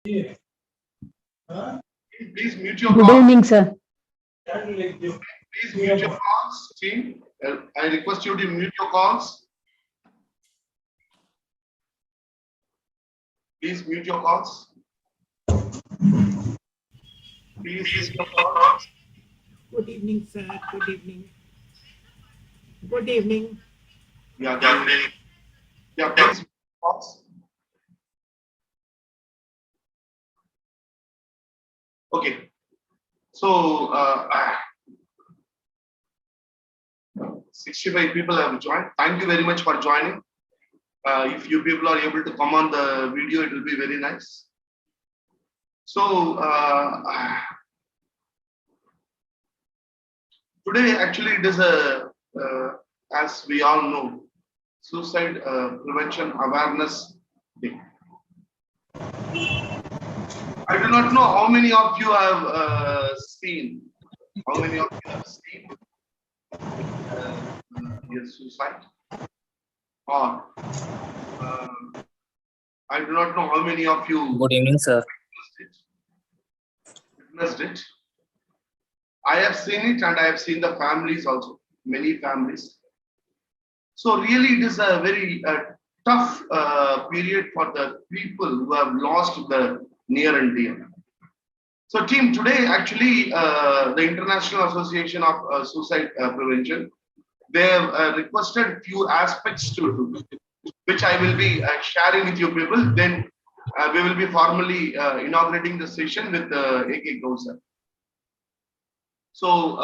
Please mute your Good calls. evening, sir. Please mute your calls, team. I request you to mute your calls. Please mute your calls. Please mute your calls. Good evening, sir. Good evening. Good evening. Yeah, please mute your calls. Okay. So, 65 people have joined. Thank you very much for joining. If you people are able to come on the video, it will be very nice. So, today actually it is as we all know, Suicide Prevention Awareness Day. I do not know how many of you have seen, your suicide, or I do not know how many of you. Good evening, sir. Witnessed it. I have seen it, and I have seen the families also, many families. So really, it is a very tough period for the people who have lost the near and dear. So team, today actually the International Association of Suicide Prevention, they have requested few aspects to do, which I will be sharing with you people. Then we will be formally inaugurating the session with AK Gausa. So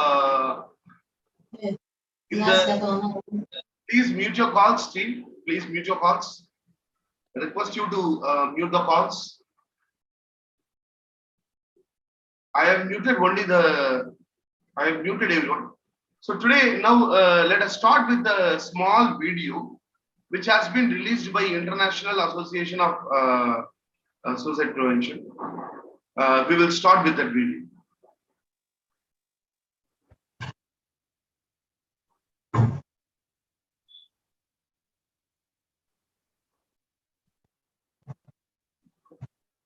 please mute your calls, team. Please mute your calls. I request you to mute the calls. I have muted everyone. So today, now let us start with the small video which has been released by International Association of Suicide Prevention. We will start with that video.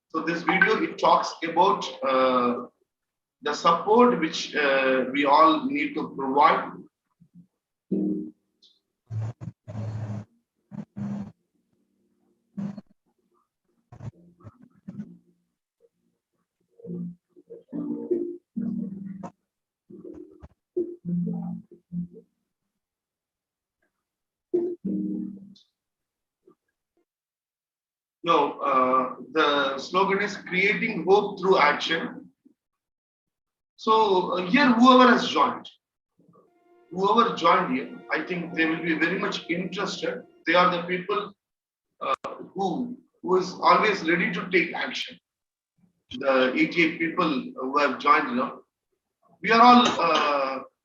So this video, it talks about the support which we all need to provide. No, the slogan is creating hope through action. So here, whoever joined here, I think they will be very much interested. They are the people who is always ready to take action. The 88 people who have joined here, we are all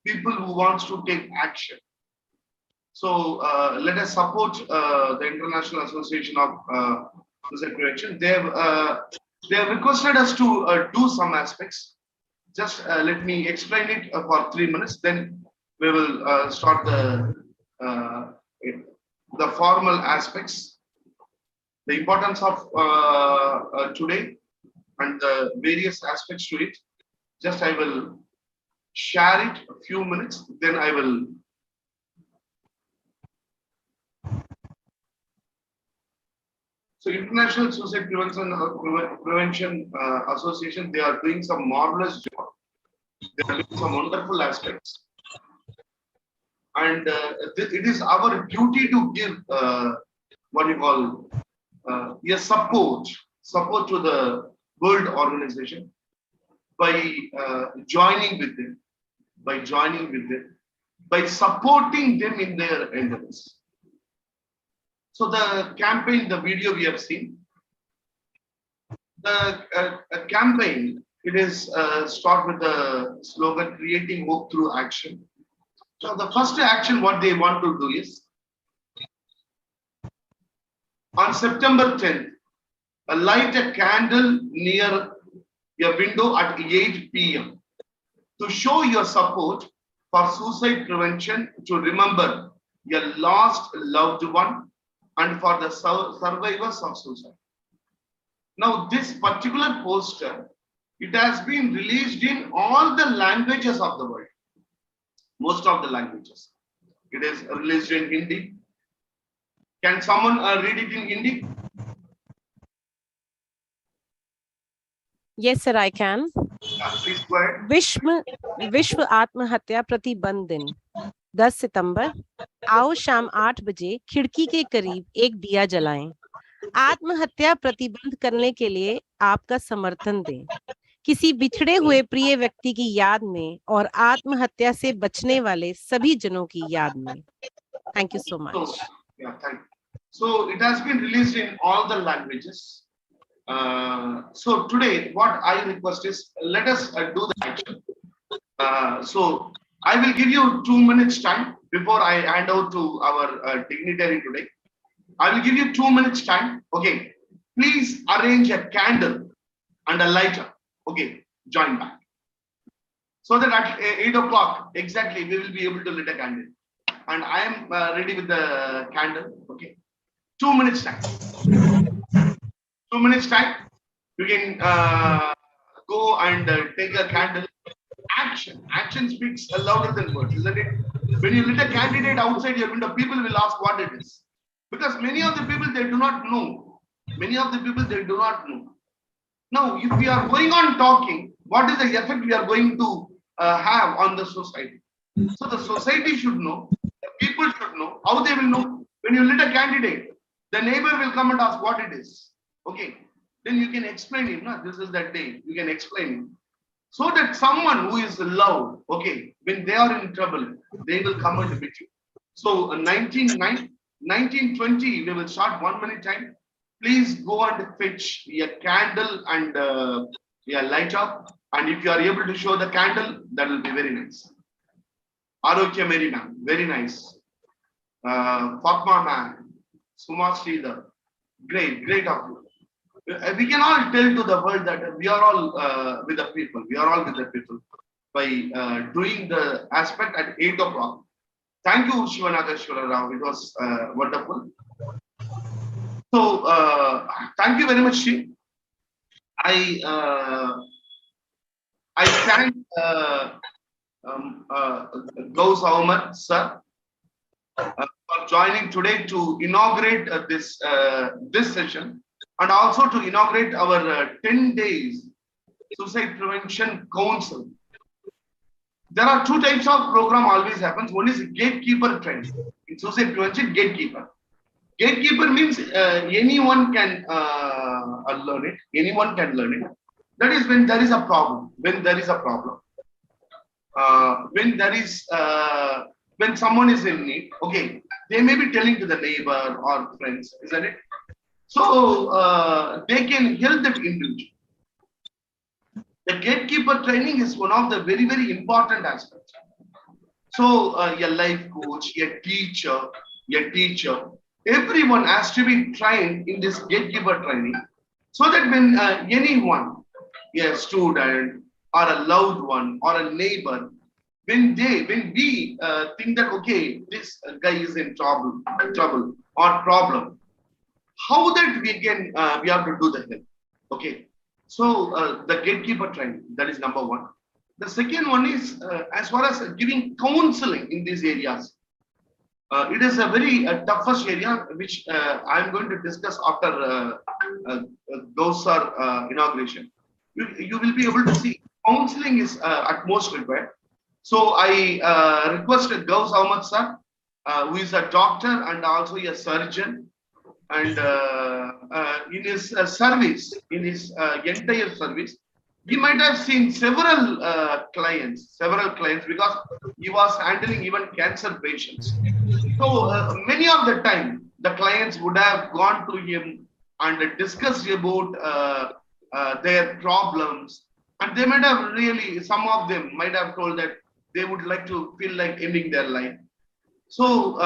people who wants to take action. So let us support the International Association of Suicide Prevention. They have requested us to do some aspects. Just let me explain it for 3 minutes. Then we will start the formal aspects, the importance of today, and the various aspects to it. Just I will share it a few minutes. Then I will. So International Suicide Prevention Association, they are doing some marvelous job. They are doing some wonderful aspects. And it is our duty to give what you call support to the world organization by joining with them, by supporting them in their endeavors. So the campaign, the video we have seen, the campaign, it is start with the slogan, creating hope through action. So the first action, what they want to do is, on September 10th, light a candle near your window at 8 p.m. to show your support for suicide prevention, to remember your lost loved one, and for the survivors of suicide. Now, this particular poster, it has been released in all the languages of the world, most of the languages. It is released in Hindi. Can someone read it in Hindi? Yes, sir, I can. Please go ahead. विश्व आत्महत्या प्रतिबंध दिन 10 सितंबर। आओ शाम 8 बजे खिड़की के करीब एक दिया जलाएं। आत्महत्या प्रतिबंध करने के लिए आपका समर्थन दें। किसी बिछड़े हुए प्रिय व्यक्ति की याद में और आत्महत्या से बचने वाले सभी जनों की याद में। Thank you so much. Thank you. So it has been released in all the languages. So today, what I request is, let us do the action. So I will give you 2 minutes time before I hand out to our dignitary today. I will give you 2 minutes time. Okay, please arrange a candle and a lighter. Okay, join back. So that at 8 o'clock exactly we will be able to light a candle. And I am ready with the candle. Okay, 2 minutes time. 2 minutes time. You can go and take a candle. Action speaks louder than words, isn't it? When you lit a candidate outside your window, people will ask what it is, because many of the people they do not know. Now, if we are going on talking, what is the effect we are going to have on the society? So the society should know, the people should know. How they will know? When you lit a candidate, the neighbor will come and ask what it is. Okay, then you can explain it. No? This is that day. You can explain it. So that someone who is loved, okay, when they are in trouble, they will come and meet you. So 1920, we will start 1 minute time. Please go and fetch a candle and a lighter. And if you are able to show the candle, that will be very nice. Arokya Mary ma'am, very nice. Fatma ma'am, Suma Sridhar, great of you. We can all tell to the world that we are all with the people. We are all with the people by doing the aspect at 8 o'clock. Thank you, Shivanagashwara Rao. It was wonderful. So, thank you very much, Shi. I thank Gauss Ahmed, sir, for joining today to inaugurate this session. And also to inaugurate our 10 days Suicide Prevention Council. There are 2 types of program always happens. One is Gatekeeper training. In Suicide Prevention, Gatekeeper. Gatekeeper means anyone can learn it. Anyone can learn it. That is when there is a problem. When someone is in need, okay, they may be telling to the neighbor or friends, isn't it? So they can help that individual. The gatekeeper training is one of the very, very important aspects. So a life coach, a teacher, everyone has to be trained in this gatekeeper training, so that when anyone, a student or a loved one or a neighbor, when we think that okay, this guy is in trouble or problem, how that we have to do the help. Okay, so the gatekeeper training, that is number 1. The second one is as far as giving counseling in these areas. It is a very toughest area which I am going to discuss after those are inauguration. You will be able to see counseling is at most required. So I request Gauss Ahmed sir, who is a doctor and also a surgeon. And in his service, in his entire service, he might have seen several clients because he was handling even cancer patients. So many of the time, the clients would have gone to him and discussed about their problems, and they might have some of them might have told that they would like to feel like ending their life. So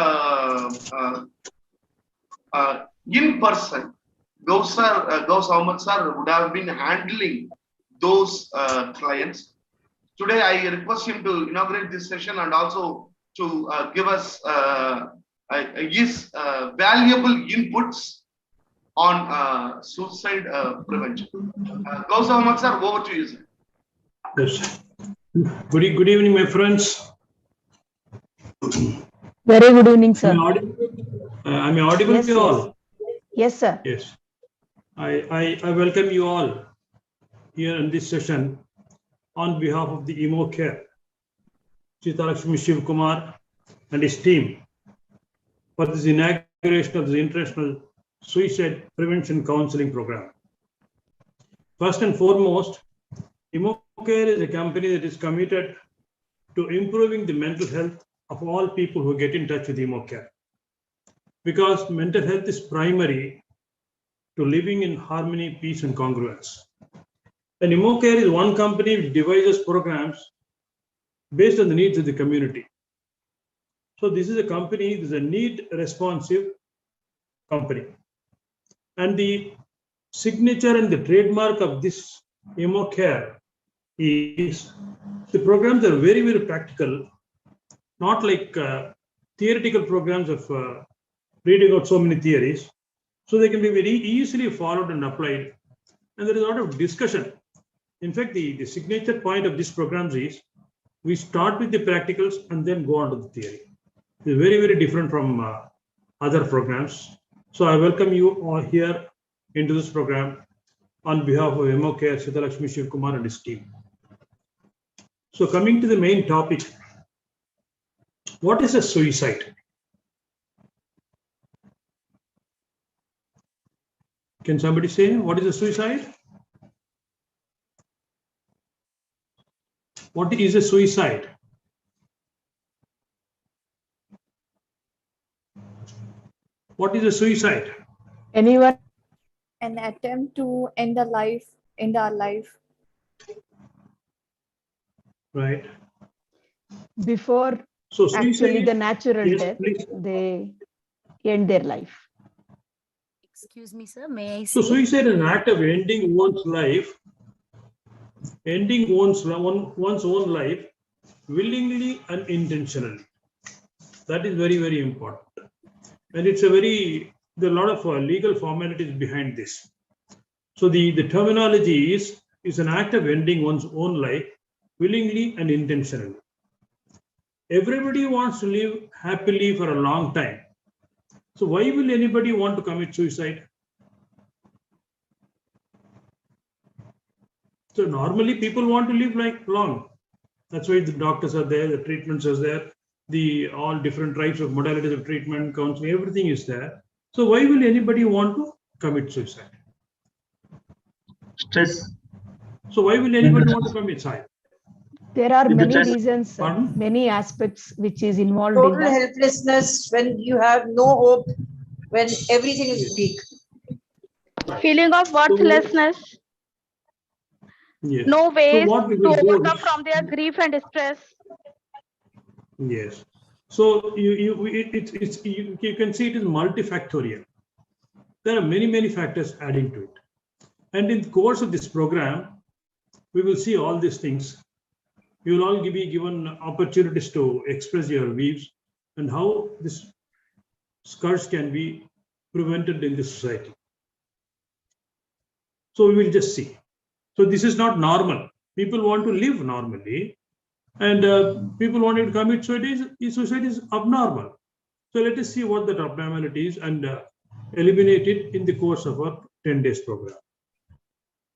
in person, Gauss Ahmed sir would have been handling those clients. Today, I request him to inaugurate this session and also to give us his valuable inputs on suicide prevention. Gausav Ahmad sir, over to you, sir. Yes. Good evening, my friends. Very good evening, sir. Am I audible Yes, to you all? Yes, sir. Yes. I welcome you all here in this session on behalf of the Emo Care, Chitalakshmi Shiv Kumar and his team for this inauguration of the International Suicide Prevention Counseling Program. First and foremost, Emo Care is a company that is committed to improving the mental health of all people who get in touch with Emo Care. Because mental health is primary to living in harmony, peace, and congruence. And Emo Care is one company which devises programs based on the needs of the community. So this is a company, this is a need responsive company. And the signature and the trademark of this Emo Care is the programs are very, very practical, not like theoretical programs of reading out so many theories. So they can be very easily followed and applied. And there is a lot of discussion. In fact, the signature point of these programs is we start with the practicals and then go on to the theory. It's very, very different from other programs. So I welcome you all here into this program on behalf of Emo Care, Chitalakshmi Shiv Kumar and his team. So coming to the main topic, what is a suicide? Can somebody say what is a suicide? What is a suicide? What is a suicide? Anyone? An attempt to end our life. Right. Before So actually the natural yes, death, please. they end their life. Excuse me, sir. May I So say? suicide is an act of ending one's life, ending one's own life willingly and intentionally. That is very, very important. And it's there are a lot of legal formalities behind this. So the terminology is an act of ending one's own life willingly and intentionally. Everybody wants to live happily for a long time. So why will anybody want to commit suicide? So normally people want to live like long. That's why the doctors are there, the treatments are there, the all different types of modalities of treatment, counseling, everything is there. So why will anybody want to commit suicide? Stress. So why will anybody want to commit suicide? There are many Because- reasons, Pardon? many aspects which is involved in Total that. helplessness when you have no hope, when everything is bleak. Feeling of worthlessness, Yes. no ways what we to will do overcome is- from their grief and stress. Yes. So you can see it is multifactorial. There are many factors adding to it. And in the course of this program, we will see all these things. You will all be given opportunities to express your views and how this scourge can be prevented in this society. So we will just see. So this is not normal. People want to live normally, and people wanting to commit suicide is abnormal. So let us see what that abnormality is and eliminate it in the course of our 10 days program.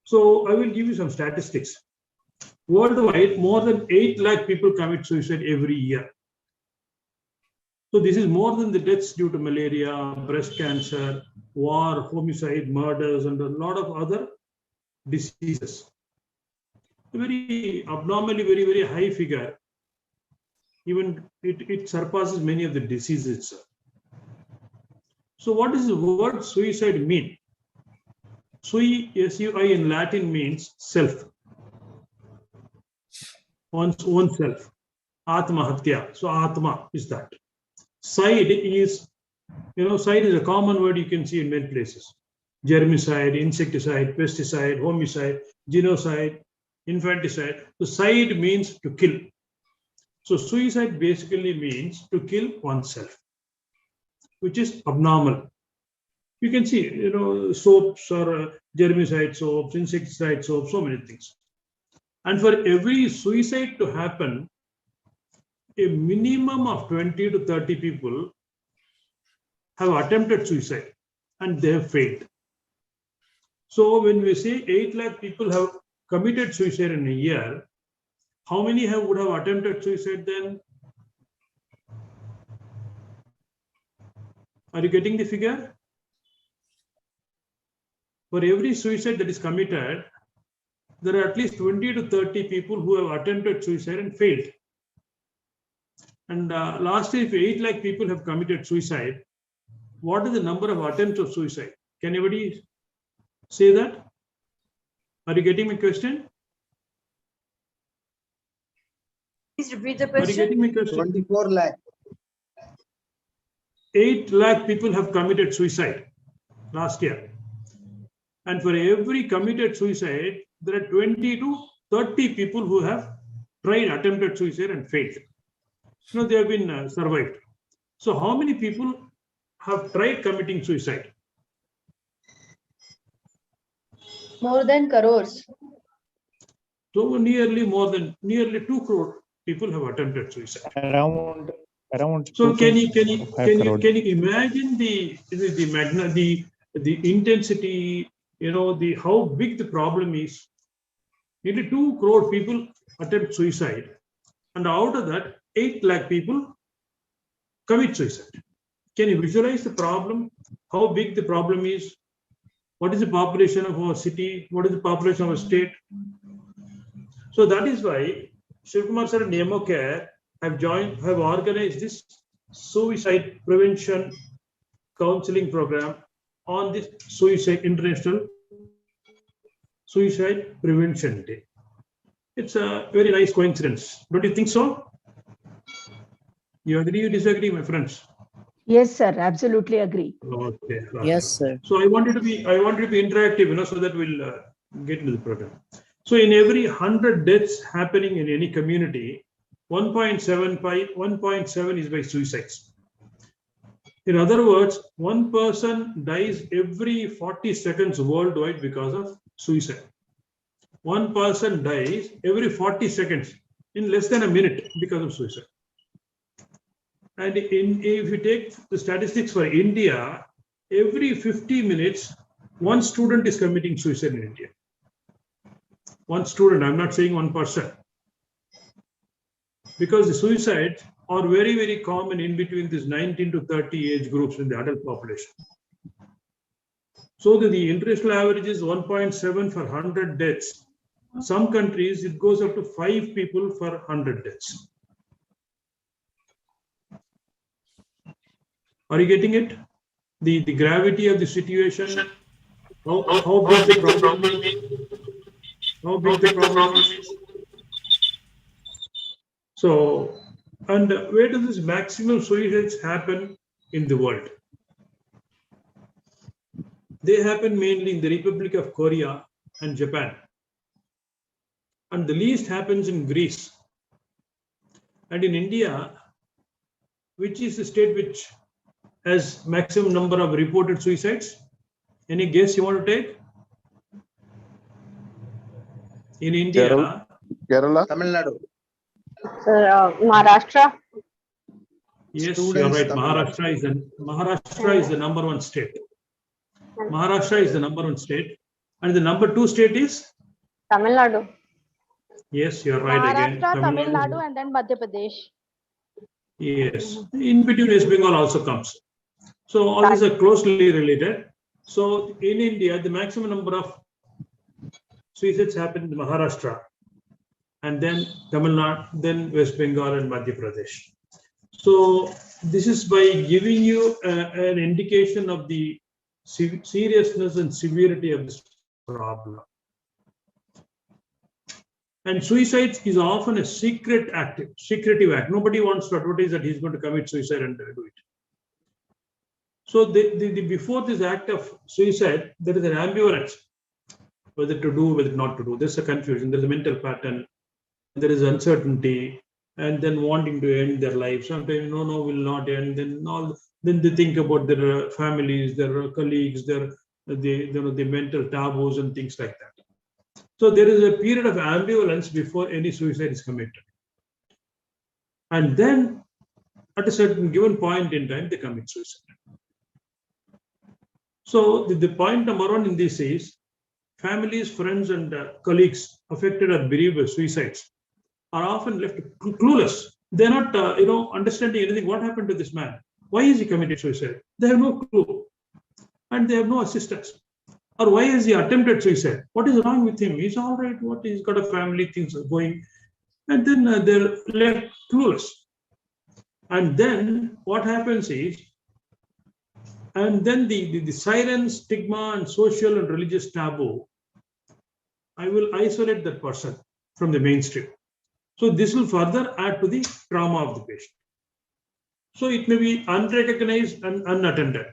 So I will give you some statistics. Worldwide, more than 8 lakh people commit suicide every year. So this is more than the deaths due to malaria, breast cancer, war, homicide, murders, and a lot of other diseases. A very abnormally, very high figure. Even it surpasses many of the diseases. So what does the word suicide mean? Sui, S-U-I in Latin means self. One's own self. Atma Hatya. So Atma is that. Side is, side is a common word you can see in many places. Germicide, insecticide, pesticide, homicide, genocide, infanticide. So side means to kill. So suicide basically means to kill oneself, which is abnormal. You can see, soaps or germicide soaps, insecticide soaps, so many things. And for every suicide to happen, a minimum of 20 to 30 people have attempted suicide and they have failed. So when we say 8 lakh people have committed suicide in a year, how many would have attempted suicide then? Are you getting the figure? For every suicide that is committed, there are at least 20 to 30 people who have attempted suicide and failed. And last year, if 8 lakh people have committed suicide, what is the number of attempts of suicide? Can anybody say that? Are you getting my question? Please repeat the Are you question. getting my question? 24 lakh. 8 lakh people have committed suicide last year. And for every committed suicide, there are 20 to 30 people who have tried attempted suicide and failed. They have been survived. So how many people have tried committing suicide? More than crores. So nearly 2 crore people have attempted suicide. Around So can you 2.5 crore. imagine the intensity, how big the problem is? Nearly 2 crore people attempt suicide, and out of that, 8 lakh people commit suicide. Can you visualize the problem? How big the problem is? What is the population of our city? What is the population of our state? So that is why Shivkumar sir and Nemo Care have organized this suicide prevention counseling program on this International Suicide Prevention Day. It's a very nice coincidence. Don't you think so? You agree or disagree, my friends? Yes, sir. Absolutely agree. Okay. Yes, sir. So I wanted to be interactive, so that we'll get into the program. So in every 100 deaths happening in any community, 1.7 is by suicides. In other words, one person dies every 40 seconds worldwide because of suicide. One person dies every 40 seconds in less than a minute because of suicide. And if you take the statistics for India, every 50 minutes, one student is committing suicide in India. One student, I'm not saying one person. Because the suicides are very, very common in between this 19 to 30 age groups in the adult population. So the international average is 1.7 for 100 deaths. Some countries, it goes up to 5 people for 100 deaths. Are you getting it? The gravity of the situation, how big the problem is. How big the problem is. So, and where do these maximum suicides happen in the world? They happen mainly in the Republic of Korea and Japan. And the least happens in Greece. And in India, which is the state which has maximum number of reported suicides? Any guess you want to take? In India, Kerala, Tamil Nadu. Maharashtra. Yes, Students, you're right. Tamil Maharashtra is the number one state. Maharashtra is the number one state. And the number 2 state is? Tamil Nadu. Yes, you're right again. Maharashtra, Tamil Nadu, and then Madhya Pradesh. Yes, in between West Bengal also comes. So all these are closely related. So in India, the maximum number of suicides happen in Maharashtra, and then Tamil Nadu, then West Bengal and Madhya Pradesh. So this is by giving you an indication of the seriousness and severity of this problem. And suicide is often a secretive act. Nobody wants to advertise that he's going to commit suicide and do it. So before this act of suicide, there is an ambivalence, whether to do, whether not to do. There's a confusion, there's a mental pattern, there is uncertainty, and then wanting to end their life. Sometimes, no, will not end. Then all Then they think about their families, their colleagues, the mental taboos and things like that. So there is a period of ambivalence before any suicide is committed. And then at a certain given point in time, they commit suicide. So the point number one in this is families, friends, and colleagues affected or bereaved by suicides are often left clueless. They're not, understanding anything. What happened to this man? Why is he committed suicide? They have no clue, and they have no assistance. Or why has he attempted suicide? What is wrong with him? He's all right. What he's got a family, things are going, and then they're left clueless. And then what happens is, and then the silence, stigma, and social and religious taboo, I will isolate that person from the mainstream. So this will further add to the trauma of the patient. So it may be unrecognized and unattended.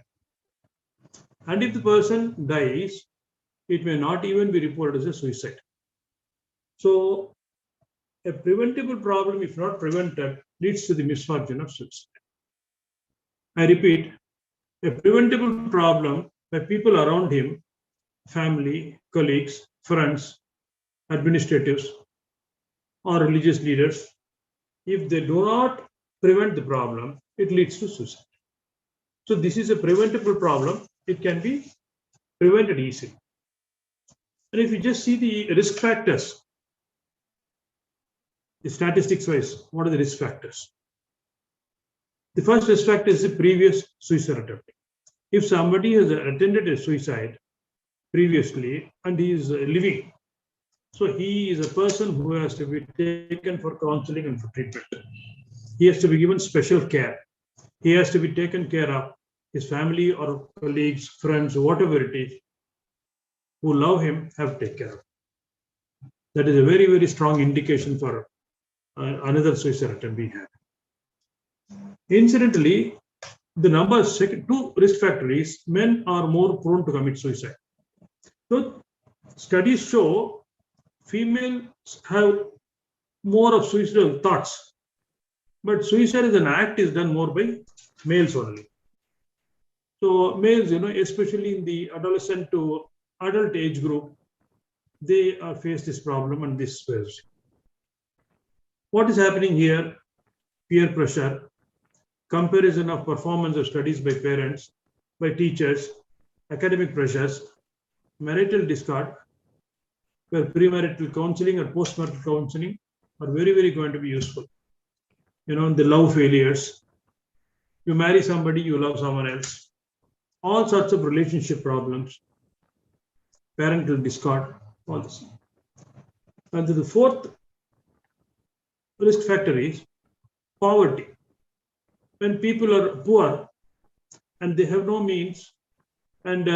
And if the person dies, it may not even be reported as a suicide. So a preventable problem, if not prevented, leads to the misfortune of suicide. I repeat, a preventable problem by people around him, family, colleagues, friends, administratives, or religious leaders, if they do not prevent the problem, it leads to suicide. So this is a preventable problem. It can be prevented easily. And if you just see the risk factors, the statistics wise, what are the risk factors? The first risk factor is the previous suicide attempt. If somebody has attempted a suicide previously and he is living, so he is a person who has to be taken for counseling and for treatment. He has to be given special care. He has to be taken care of. His family or colleagues, friends, whatever it is, who love him, have to take care of. That is a very, very strong indication for another suicide attempt being had. Incidentally, the number two risk factor is men are more prone to commit suicide. So studies show females have more of suicidal thoughts, but suicide as an act is done more by males only. So males, especially in the adolescent to adult age group, they face this problem and this phase. What is happening here? Peer pressure, comparison of performance of studies by parents, by teachers, academic pressures, marital discord, where premarital counseling or postmarital counseling are very, very going to be useful. The love failures. You marry somebody, you love someone else. All sorts of relationship problems, parental discord, all this. And the fourth risk factor is poverty. When people are poor and they have no means, and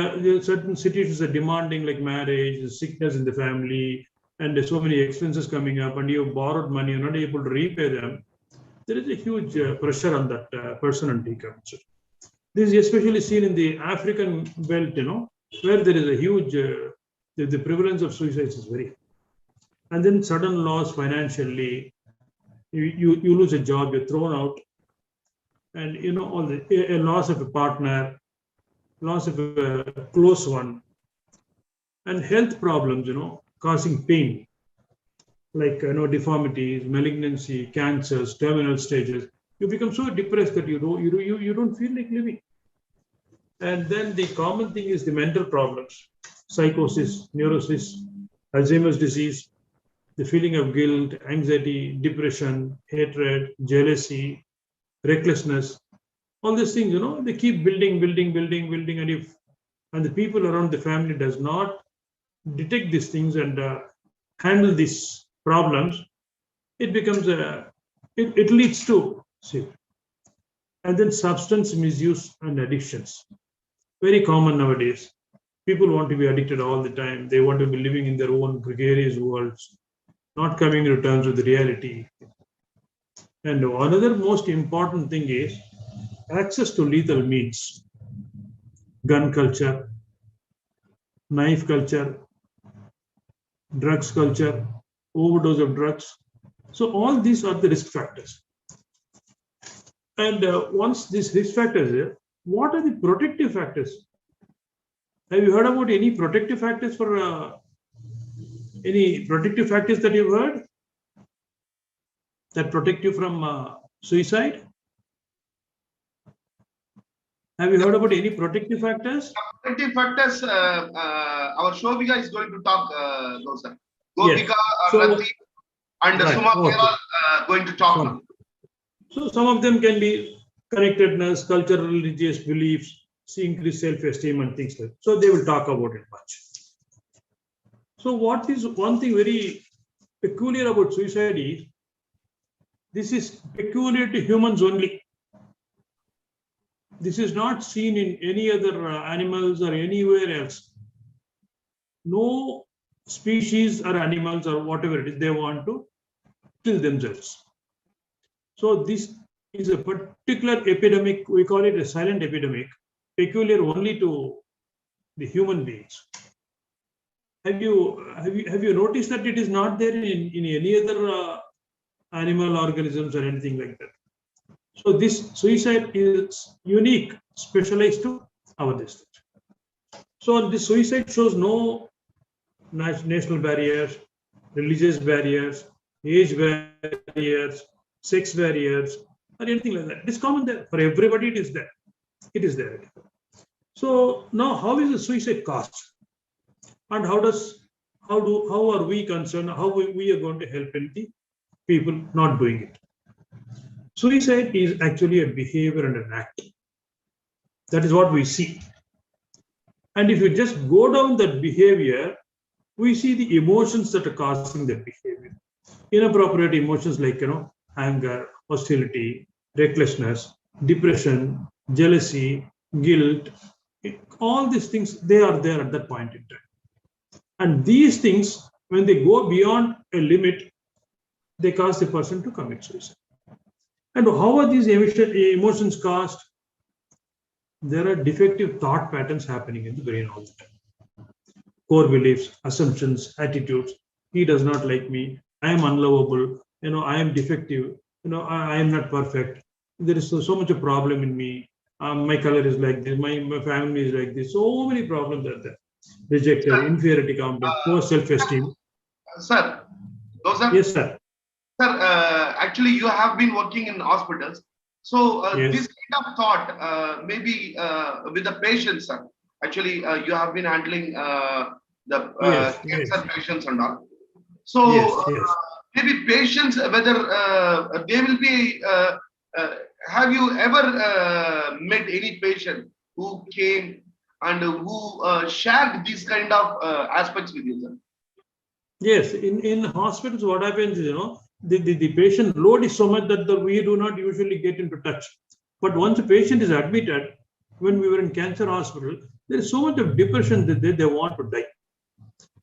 certain situations are demanding, like marriage, sickness in the family, and there's so many expenses coming up, and you have borrowed money, you're not able to repay them, there is a huge pressure on that person and income. This is especially seen in the African belt, where there is a huge, the prevalence of suicides is very high. And then sudden loss financially, you lose a job, you're thrown out, and all a loss of a partner, loss of a close one, and health problems, causing pain, like deformities, malignancy, cancers, terminal stages. You become so depressed that you don't feel like living. And then the common thing is the mental problems, psychosis, neurosis, Alzheimer's disease, the feeling of guilt, anxiety, depression, hatred, jealousy, recklessness. All these things, they keep building, and the people around the family does not detect these things and handle these problems, it becomes it leads to suicide. And then substance misuse and addictions, very common nowadays. People want to be addicted all the time. They want to be living in their own gregarious worlds, not coming to terms with reality. And another most important thing is access to lethal means, gun culture, knife culture, drugs culture, overdose of drugs. So all these are the risk factors. And once these risk factors what are the protective factors? Have you heard about any protective factors for any protective factors that you've heard that protect you from suicide? Have you heard about any protective factors? Protective factors, our Shobika is going to talk those. Yes. Gopika, So, Rati, and right, Suma, we okay. are all going to talk now. So some of them can be connectedness, cultural, religious beliefs, increased self-esteem and things like that. So they will talk about it much. So what is one thing very peculiar about suicide is, this is peculiar to humans only. This is not seen in any other animals or anywhere else. No species or animals or whatever it is, they want to kill themselves. So this is a particular epidemic, we call it a silent epidemic, peculiar only to the human beings. Have you noticed that it is not there in any other animal organisms or anything like that? So this suicide is unique, specialized to our district. So this suicide shows no national barriers, religious barriers, age barriers, sex barriers, or anything like that. It is common there. For everybody, it is there. It is there. So now, how is the suicide caused? And how are we concerned? How we are going to help in the people not doing it? Suicide is actually a behavior and an act. That is what we see. And if you just go down that behavior, we see the emotions that are causing that behavior. Inappropriate emotions like, anger, hostility, recklessness, depression, jealousy, guilt, all these things, they are there at that point in time. And these things, when they go beyond a limit, they cause the person to commit suicide. And how are these emotions caused? There are defective thought patterns happening in the brain all the time. Core beliefs, assumptions, attitudes. He does not like me. I am unlovable. I am defective. I am not perfect. There is so much a problem in me. My color is like this. My family is like this. So many problems are there. Rejected, inferiority complex, poor self-esteem. Sir, those are. Yes, sir. Sir, actually, you have been working in hospitals. So Yes. this kind of thought, maybe with the patients, sir. Actually, you have been handling the Yes, cancer yes. patients and all. So Yes. maybe patients, whether they will be. Have you ever met any patient who came and who shared these kind of aspects with you, sir? Yes, in hospitals, what happens is, the patient load is so much that we do not usually get into touch. But once a patient is admitted, when we were in cancer hospital, there is so much of depression that they want to die.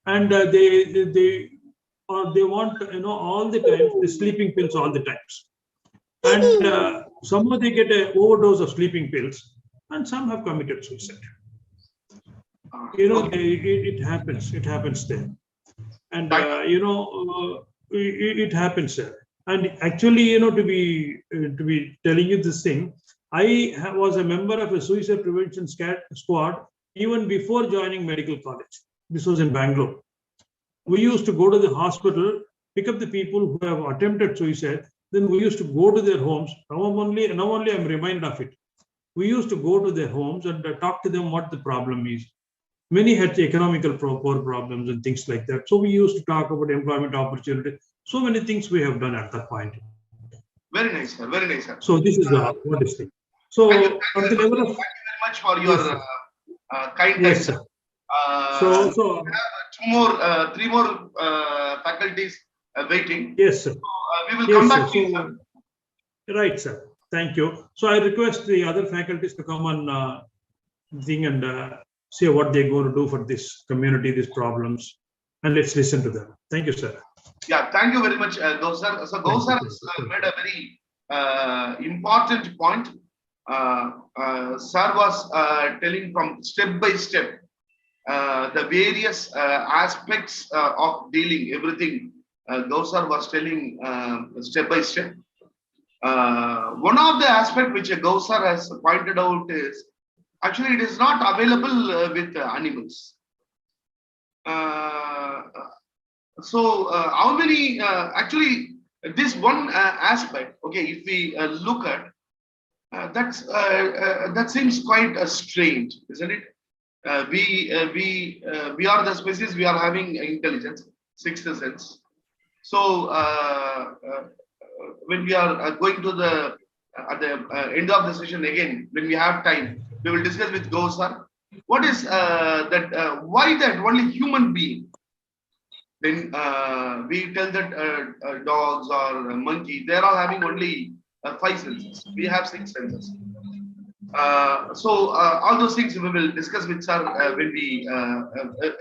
And they want, all the time, the sleeping pills all the times. And somehow they get an overdose of sleeping pills, and some have committed suicide. It happens there. And it happens there. And actually, to be telling you this thing, I was a member of a suicide prevention squad even before joining medical college. This was in Bangalore. We used to go to the hospital, pick up the people who have attempted suicide. Then we used to go to their homes. Now only I'm reminded of it. We used to go to their homes and talk to them what the problem is. Many had economical poor problems and things like that. So we used to talk about employment opportunity. So many things we have done at that point. Very nice, sir. Very nice, sir. So this is what is thing. So thank you very much for your kind yes, sir. So we have three more faculties waiting. Yes, sir. We will come back to you, sir. Right, sir. Thank you. So I request the other faculties to come on thing and say what they're going to do for this community, these problems, and let's listen to them. Thank you, sir. Yeah, thank you very much, Gosar. So Gosar has made a very important point. Sir was telling from step by step the various aspects of dealing everything. Gosar was telling step by step. One of the aspects which Gausar has pointed out is actually it is not available with animals. How many actually this one aspect? Okay, if we look at that seems quite strange, isn't it? We are the species. We are having intelligence, sixth sense. So when we are going to the at the end of the session again, when we have time, we will discuss with Gausar what is that why that only human being. Then we tell that dogs or monkey, they are all having only 5 senses. We have 6 senses. All those things we will discuss with sir when we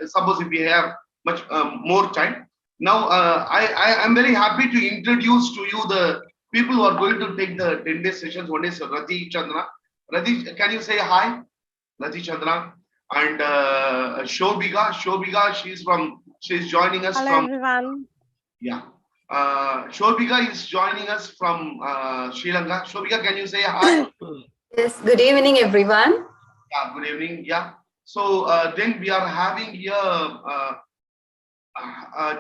suppose if we have much more time. Now I am very happy to introduce to you the people who are going to take the 10-day sessions. One is Rati Chandra. Rati, can you say hi? Rati Chandra and Shobika. Shobika, she's joining us Hello, from everyone. yeah. Shobika is joining us from Sri Lanka. Shobika, can you say hi? Yes, good evening, everyone. Yeah, good evening. Yeah. So then we are having here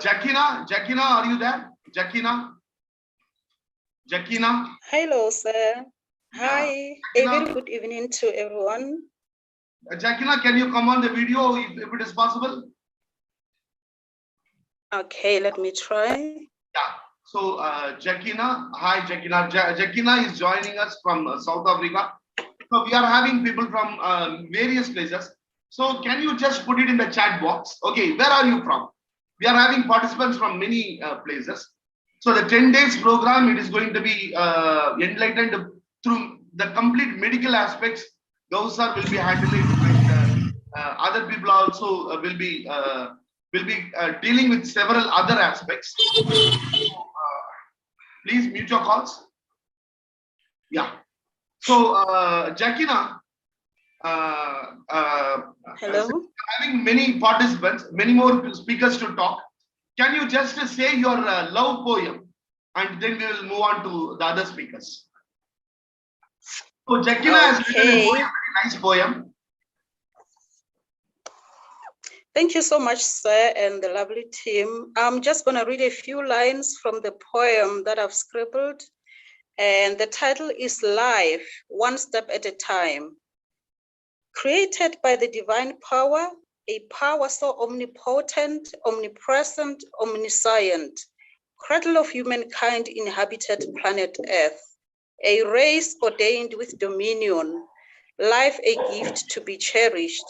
Jakina. Jakina, are you there? Jakina? Jakina? Hello, sir. Hi. A Jakina, very good evening to everyone. Jakina, can you come on the video if it is possible? Okay, let me try. Yeah. So Jakina, hi Jakina. Jakina is joining us from South Africa. So we are having people from various places. So can you just put it in the chat box? Okay, where are you from? We are having participants from many places. So the 10 days program, it is going to be enlightened through the complete medical aspects. Gausar will be handling, and other people also will be dealing with several other aspects. Please mute your calls. Yeah. So, Jakina, hello. Having many participants, many more speakers to talk. Can you just say your love poem, and then we will move on to the other speakers. So, Jakina has written a poem, a very nice poem. Thank you so much, sir, and the lovely team. I'm just going to read a few lines from the poem that I've scribbled. And the title is Life, One Step at a Time. Created by the divine power, a power so omnipotent, omnipresent, omniscient, cradle of humankind inhabited planet Earth, a race ordained with dominion, life a gift to be cherished.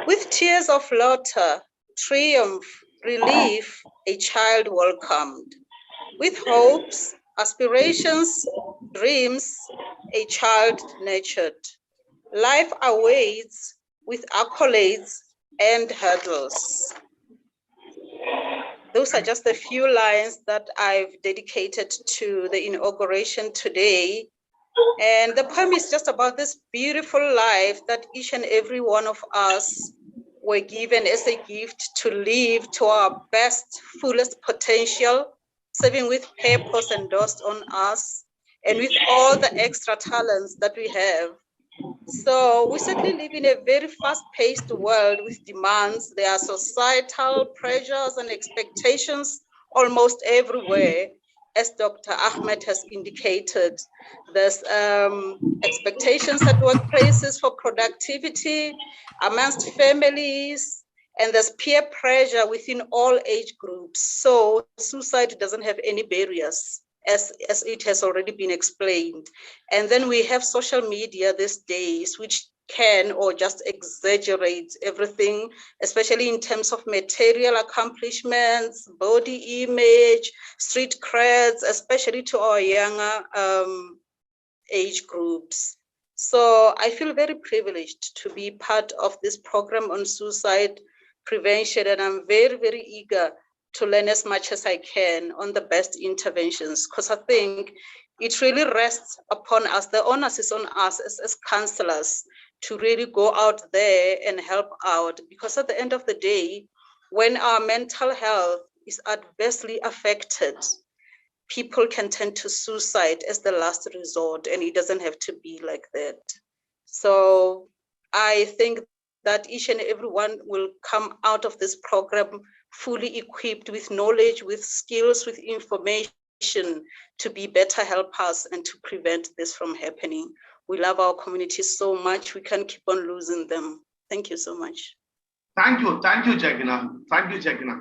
With tears of laughter, triumph, relief, a child welcomed. With hopes, aspirations, dreams, a child nurtured. Life awaits with accolades and hurdles. Those are just a few lines that I've dedicated to the inauguration today. And the poem is just about this beautiful life that each and every one of us were given as a gift to live to our best, fullest potential, serving with purpose endorsed on us, and with all the extra talents that we have. So we certainly live in a very fast-paced world with demands. There are societal pressures and expectations almost everywhere. As Dr. Ahmed has indicated, there's expectations at workplaces for productivity, amongst families, and there's peer pressure within all age groups. So suicide doesn't have any barriers, as it has already been explained. And then we have social media these days, which can or just exaggerate everything, especially in terms of material accomplishments, body image, street creds, especially to our younger age groups. So I feel very privileged to be part of this program on suicide prevention, and I'm very, very eager to learn as much as I can on the best interventions, because I think it really rests upon us. The onus is on us as counselors to really go out there and help out, because at the end of the day, when our mental health is adversely affected, people can turn to suicide as the last resort, and it doesn't have to be like that. So I think that each and everyone will come out of this program fully equipped with knowledge, with skills, with information to be better helpers and to prevent this from happening. We love our community so much, we can't keep on losing them. Thank you so much. Thank you, Jagina. Thank you, Jagina.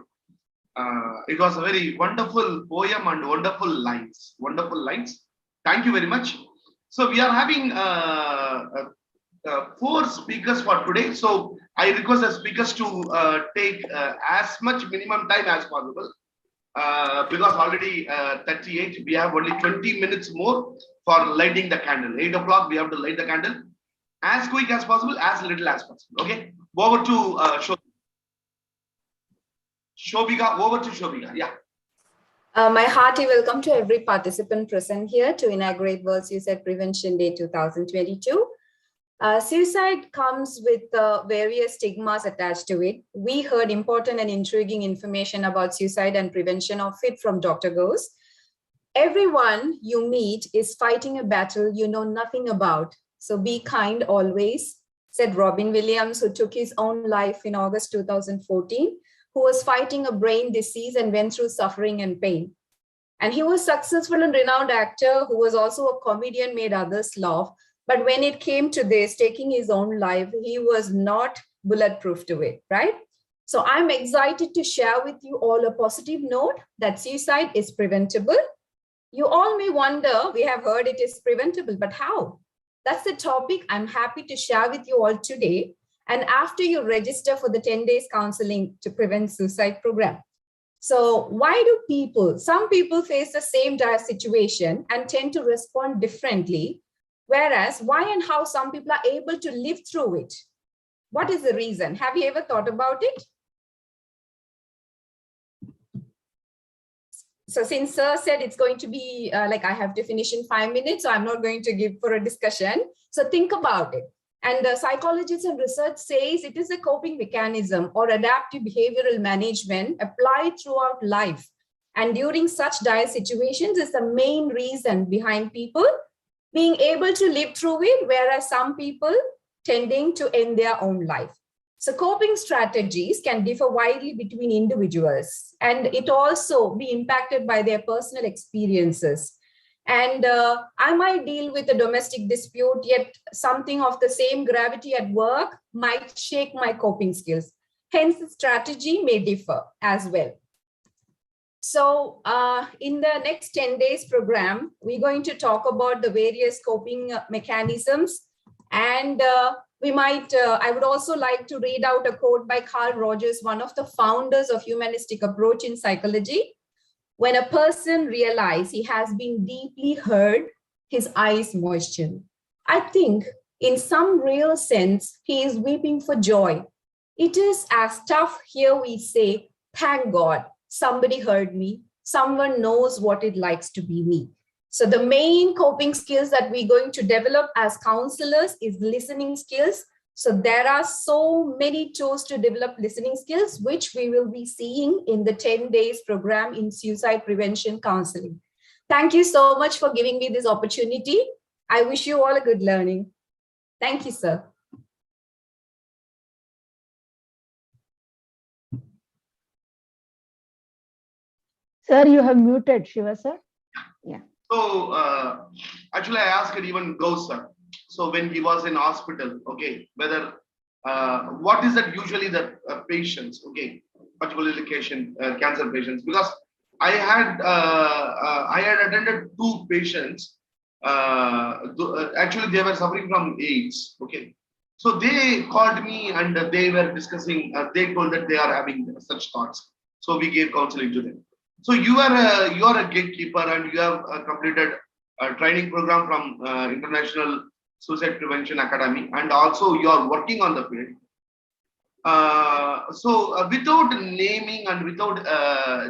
It was a very wonderful poem and wonderful lines. Wonderful lines. Thank you very much. So we are having 4 speakers for today. So I request the speakers to take as much minimum time as possible. Because already 38, we have only 20 minutes more for lighting the candle. 8 o'clock, we have to light the candle. As quick as possible, as little as possible. Okay. Over to Shobhika. Over to Shobhika. Yeah. My hearty welcome to every participant present here to inaugurate World Suicide Prevention Day 2022. Suicide comes with various stigmas attached to it. We heard important and intriguing information about suicide and prevention of it from Dr. Ghosh. Everyone you meet is fighting a battle you know nothing about. So be kind always, said Robin Williams, who took his own life in August 2014, who was fighting a brain disease and went through suffering and pain. And he was a successful and renowned actor who was also a comedian, made others laugh. But when it came to this, taking his own life, he was not bulletproof to it, right? So I'm excited to share with you all a positive note that suicide is preventable. You all may wonder, we have heard it is preventable, but how? That's the topic I'm happy to share with you all today. And after you register for the 10 days counseling to prevent suicide program. So why do some people face the same dire situation and tend to respond differently? Whereas why and how some people are able to live through it? What is the reason? Have you ever thought about it? So since Sir said it's going to be like I have to finish in 5 minutes, so I'm not going to give for a discussion. So think about it. And the psychologists and research says it is a coping mechanism or adaptive behavioral management applied throughout life. And during such dire situations is the main reason behind people being able to live through it, whereas some people tending to end their own life. So coping strategies can differ widely between individuals, and it also be impacted by their personal experiences. And I might deal with a domestic dispute, yet something of the same gravity at work might shake my coping skills. Hence, the strategy may differ as well. So in the next 10 days program, we're going to talk about the various coping mechanisms. And we might, I would also like to read out a quote by Carl Rogers, one of the founders of humanistic approach in psychology. When a person realizes he has been deeply hurt, his eyes moisten. I think in some real sense, he is weeping for joy. It is as tough here we say, thank God, somebody heard me. Someone knows what it likes to be me. So the main coping skills that we're going to develop as counselors is listening skills. So there are so many tools to develop listening skills, which we will be seeing in the 10 days program in suicide prevention counseling. Thank you so much for giving me this opportunity. I wish you all a good learning. Thank you, sir. Sir, you have muted, Shiva, sir. Yeah. So actually, I asked even Ghosh, sir. So when he was in hospital, okay, whether what is that usually the patients, okay, particularly cancer patients, because I had attended 2 patients. Actually, they were suffering from AIDS, okay. So they called me and they were discussing. They told that they are having such thoughts. So we gave counseling to them. So you are a gatekeeper and you have completed a training program from International Suicide Prevention Academy, and also you are working on the field. So without naming and without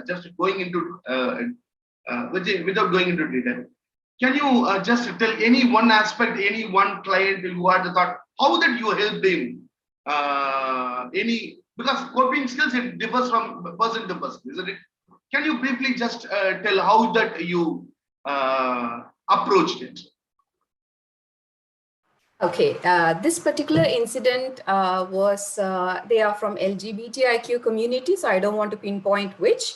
just going into without going into detail, can you just tell any one aspect, any one client who had the thought, how that you helped him? Because coping skills, it differs from person to person, isn't it? Can you briefly just tell how that you approached it? Okay, this particular incident was, they are from LGBTIQ community, so I don't want to pinpoint which.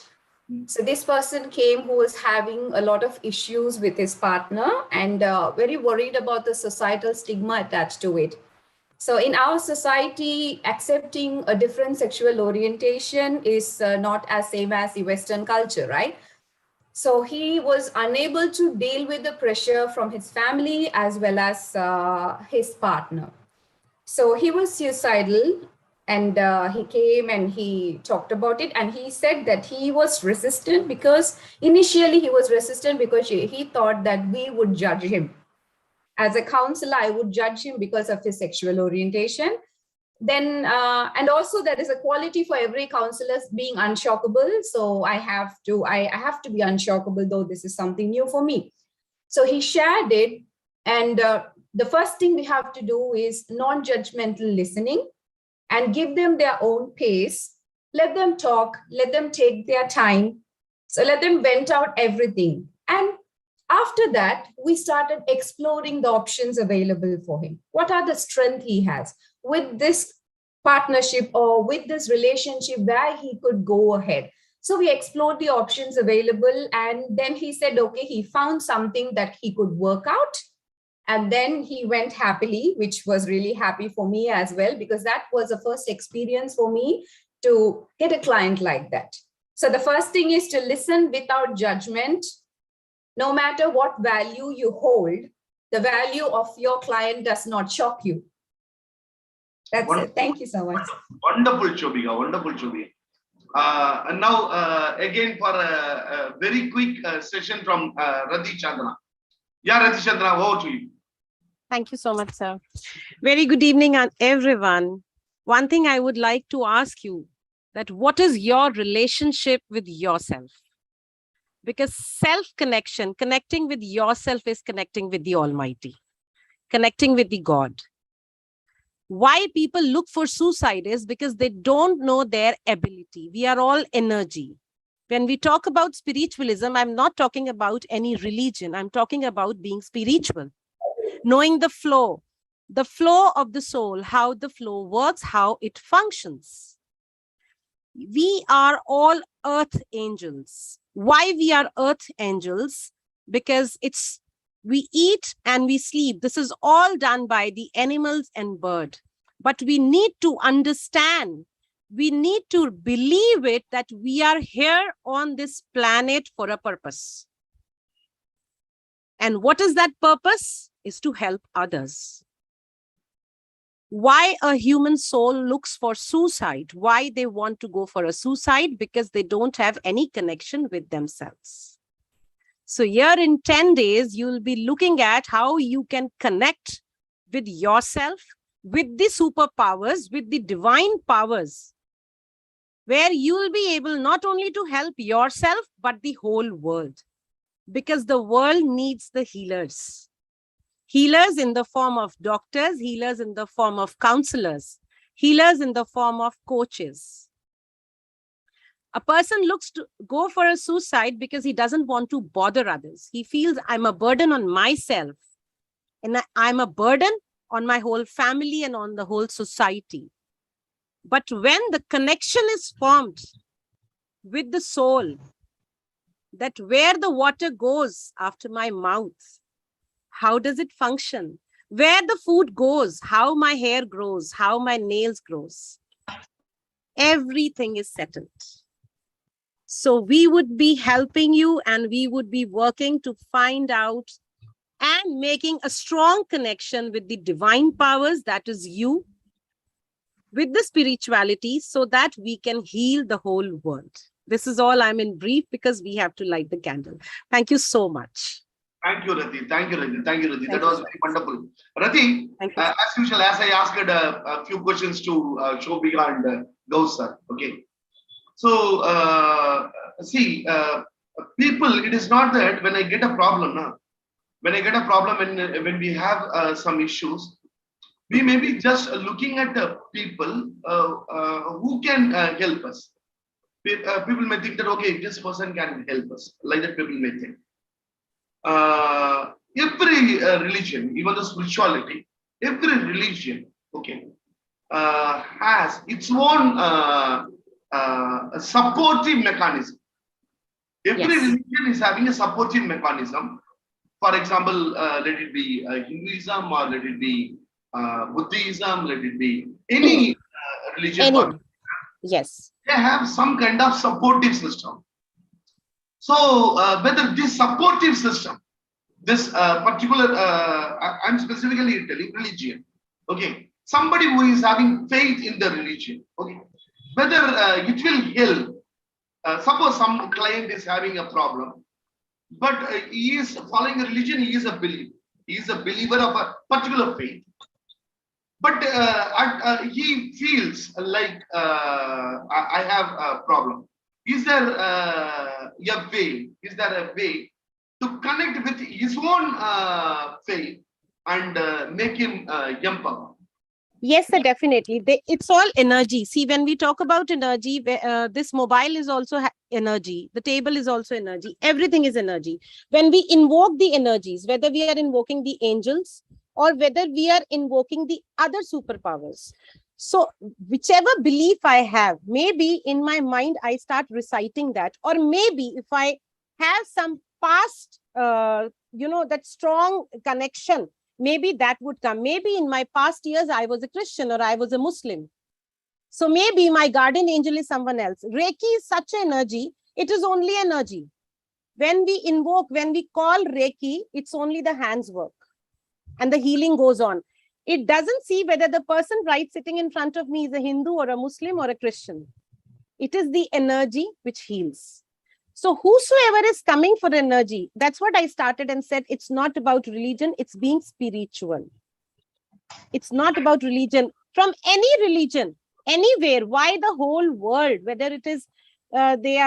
So this person came who was having a lot of issues with his partner and very worried about the societal stigma attached to it. So in our society, accepting a different sexual orientation is not as same as the Western culture, right? So he was unable to deal with the pressure from his family as well as his partner. So he was suicidal, and he came and he talked about it, and he said that he was resistant because initially he was resistant because he thought that we would judge him. As a counselor, I would judge him because of his sexual orientation. Then, and also there is a quality for every counselor being unshockable. So I have to be unshockable, though this is something new for me. So he shared it. And the first thing we have to do is non-judgmental listening and give them their own pace. Let them talk, let them take their time. So let them vent out everything. And after that, we started exploring the options available for him. What are the strengths he has with this partnership or with this relationship where he could go ahead? So we explored the options available, and then he said, okay, he found something that he could work out. And then he went happily, which was really happy for me as well, because that was the first experience for me to get a client like that. So the first thing is to listen without judgment. No matter what value you hold, the value of your client does not shock you. That's Wonderful. it. Thank you so much. Wonderful, Shobhika. Wonderful, Shobhika. And now, again, for a very quick session from Rati Chandra. Yeah, Rati Chandra, over to you. Thank you so much, sir. Very good evening, everyone. One thing I would like to ask you, that what is your relationship with yourself? Because self-connection, connecting with yourself is connecting with the Almighty, connecting with the God. Why people look for suicide is because they don't know their ability. We are all energy. When we talk about spiritualism, I'm not talking about any religion. I'm talking about being spiritual, knowing the flow of the soul, how the flow works, how it functions. We are all earth angels. Why we are earth angels? Because we eat and we sleep. This is all done by the animals and bird. But we need to understand, we need to believe it, that we are here on this planet for a purpose. And what is that purpose? Is to help others. Why a human soul looks for suicide? Why they want to go for a suicide? Because they don't have any connection with themselves. So here in 10 days, you'll be looking at how you can connect with yourself, with the superpowers, with the divine powers, where you will be able not only to help yourself, but the whole world. Because the world needs the healers. Healers in the form of doctors, healers in the form of counselors, healers in the form of coaches. A person looks to go for a suicide because he doesn't want to bother others. He feels, I'm a burden on myself, and I'm a burden on my whole family and on the whole society. But when the connection is formed with the soul, that where the water goes after my mouth, how does it function? Where the food goes, how my hair grows, how my nails grows. Everything is settled. So we would be helping you, and we would be working to find out and making a strong connection with the divine powers, that is you, with the spirituality, so that we can heal the whole world. This is all. I'm in brief because we have to light the candle. Thank you so much. Thank you, Rati. Thank you, Rati. Thank you, Rati. That was very wonderful. Rati, as usual, as I asked a few questions to Shobhika and Gauss sir. Okay. So, see, people, it is not that when I get a problem, when we have some issues, we may be just looking at the people who can help us. People may think that, okay, this person can help us. Like that people may think. Every religion, even the spirituality, every religion, okay, has its own supportive mechanism. Every religion is having a supportive mechanism. For example, let it be Hinduism, or let it be Buddhism, let it be any religion. Yes. They have some kind of supportive system. So whether this supportive system, this particular, I'm specifically telling religion, okay, somebody who is having faith in the religion, okay, whether it will help. Suppose some client is having a problem, but he is following a religion, he is a believer. He is a believer of a particular faith. But he feels like I have a problem. Is there a way? Is there a way to connect with his own faith and make him empower? Yes, sir, definitely. It's all energy. See, when we talk about energy, this mobile is also energy. The table is also energy. Everything is energy. When we invoke the energies, whether we are invoking the angels or whether we are invoking the other superpowers. So whichever belief I have, maybe in my mind, I start reciting that. Or maybe if I have some past, that strong connection, maybe that would come. Maybe in my past years, I was a Christian or I was a Muslim. So maybe my guardian angel is someone else. Reiki is such energy. It is only energy. When we invoke, when we call Reiki, it's only the hands work. And the healing goes on. It doesn't see whether the person right sitting in front of me is a Hindu or a Muslim or a Christian. It is the energy which heals. So whosoever is coming for energy, that's what I started and said, it's not about religion, it's being spiritual. It's not about religion. From any religion, anywhere, why the whole world, whether it is, they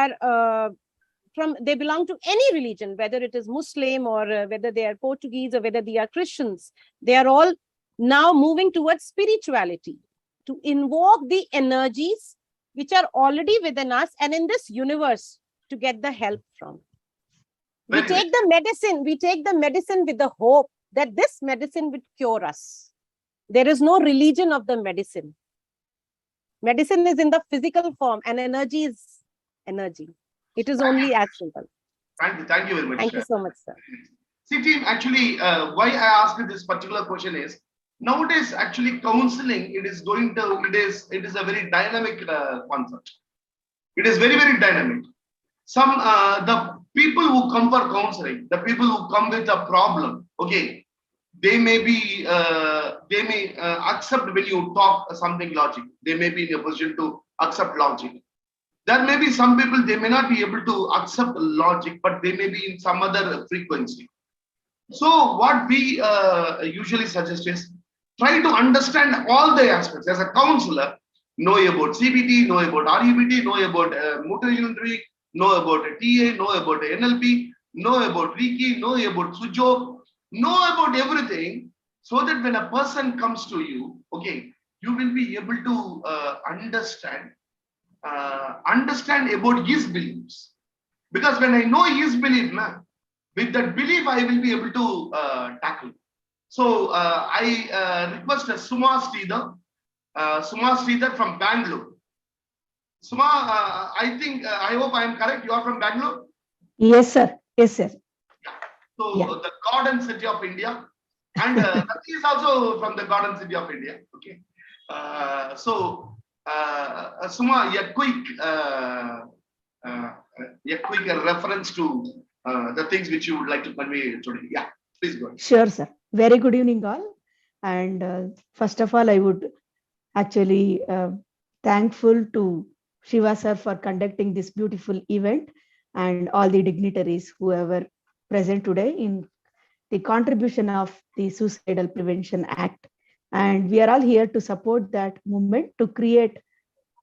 belong to any religion, whether it is Muslim or whether they are Portuguese or whether they are Christians, they are all now moving towards spirituality, to invoke the energies which are already within us and in this universe to get the help from. We take the medicine with the hope that this medicine will cure us. There is no religion of the medicine. Medicine is in the physical form and energy is energy. It is only as simple. Thank you very much. Thank you so much, sir. See, team, actually, why I asked this particular question is, nowadays, actually, counseling, it is a very dynamic concept. It is very, very dynamic. The people who come for counseling, the people who come with a problem, okay, they may accept when you talk something logic. They may be in a position to accept logic. There may be some people, they may not be able to accept logic, but they may be in some other frequency. So what we usually suggest is, try to understand all the aspects. As a counselor, know about CBT, know about RUBT, know about motivational interview, know about TA, know about NLP, know about Reiki, know about Sujo, know about everything, so that when a person comes to you, okay, you will be able to understand about his beliefs. Because when I know his belief, with that belief, I will be able to tackle. So I request Suma Sridhar from Bangalore. Suma, I hope I am correct. You are from Bangalore? Yes, sir. Yes, sir. So the Garden City of India. And Rati is also from the Garden City of India. Okay. Suma, a quick reference to the things which you would like to convey today. Yeah, please go ahead. Sure, sir. Very good evening, all. And first of all, I would actually thankful to Shiva sir for conducting this beautiful event and all the dignitaries who are present today in the contribution of the Suicidal Prevention Act. And we are all here to support that movement to create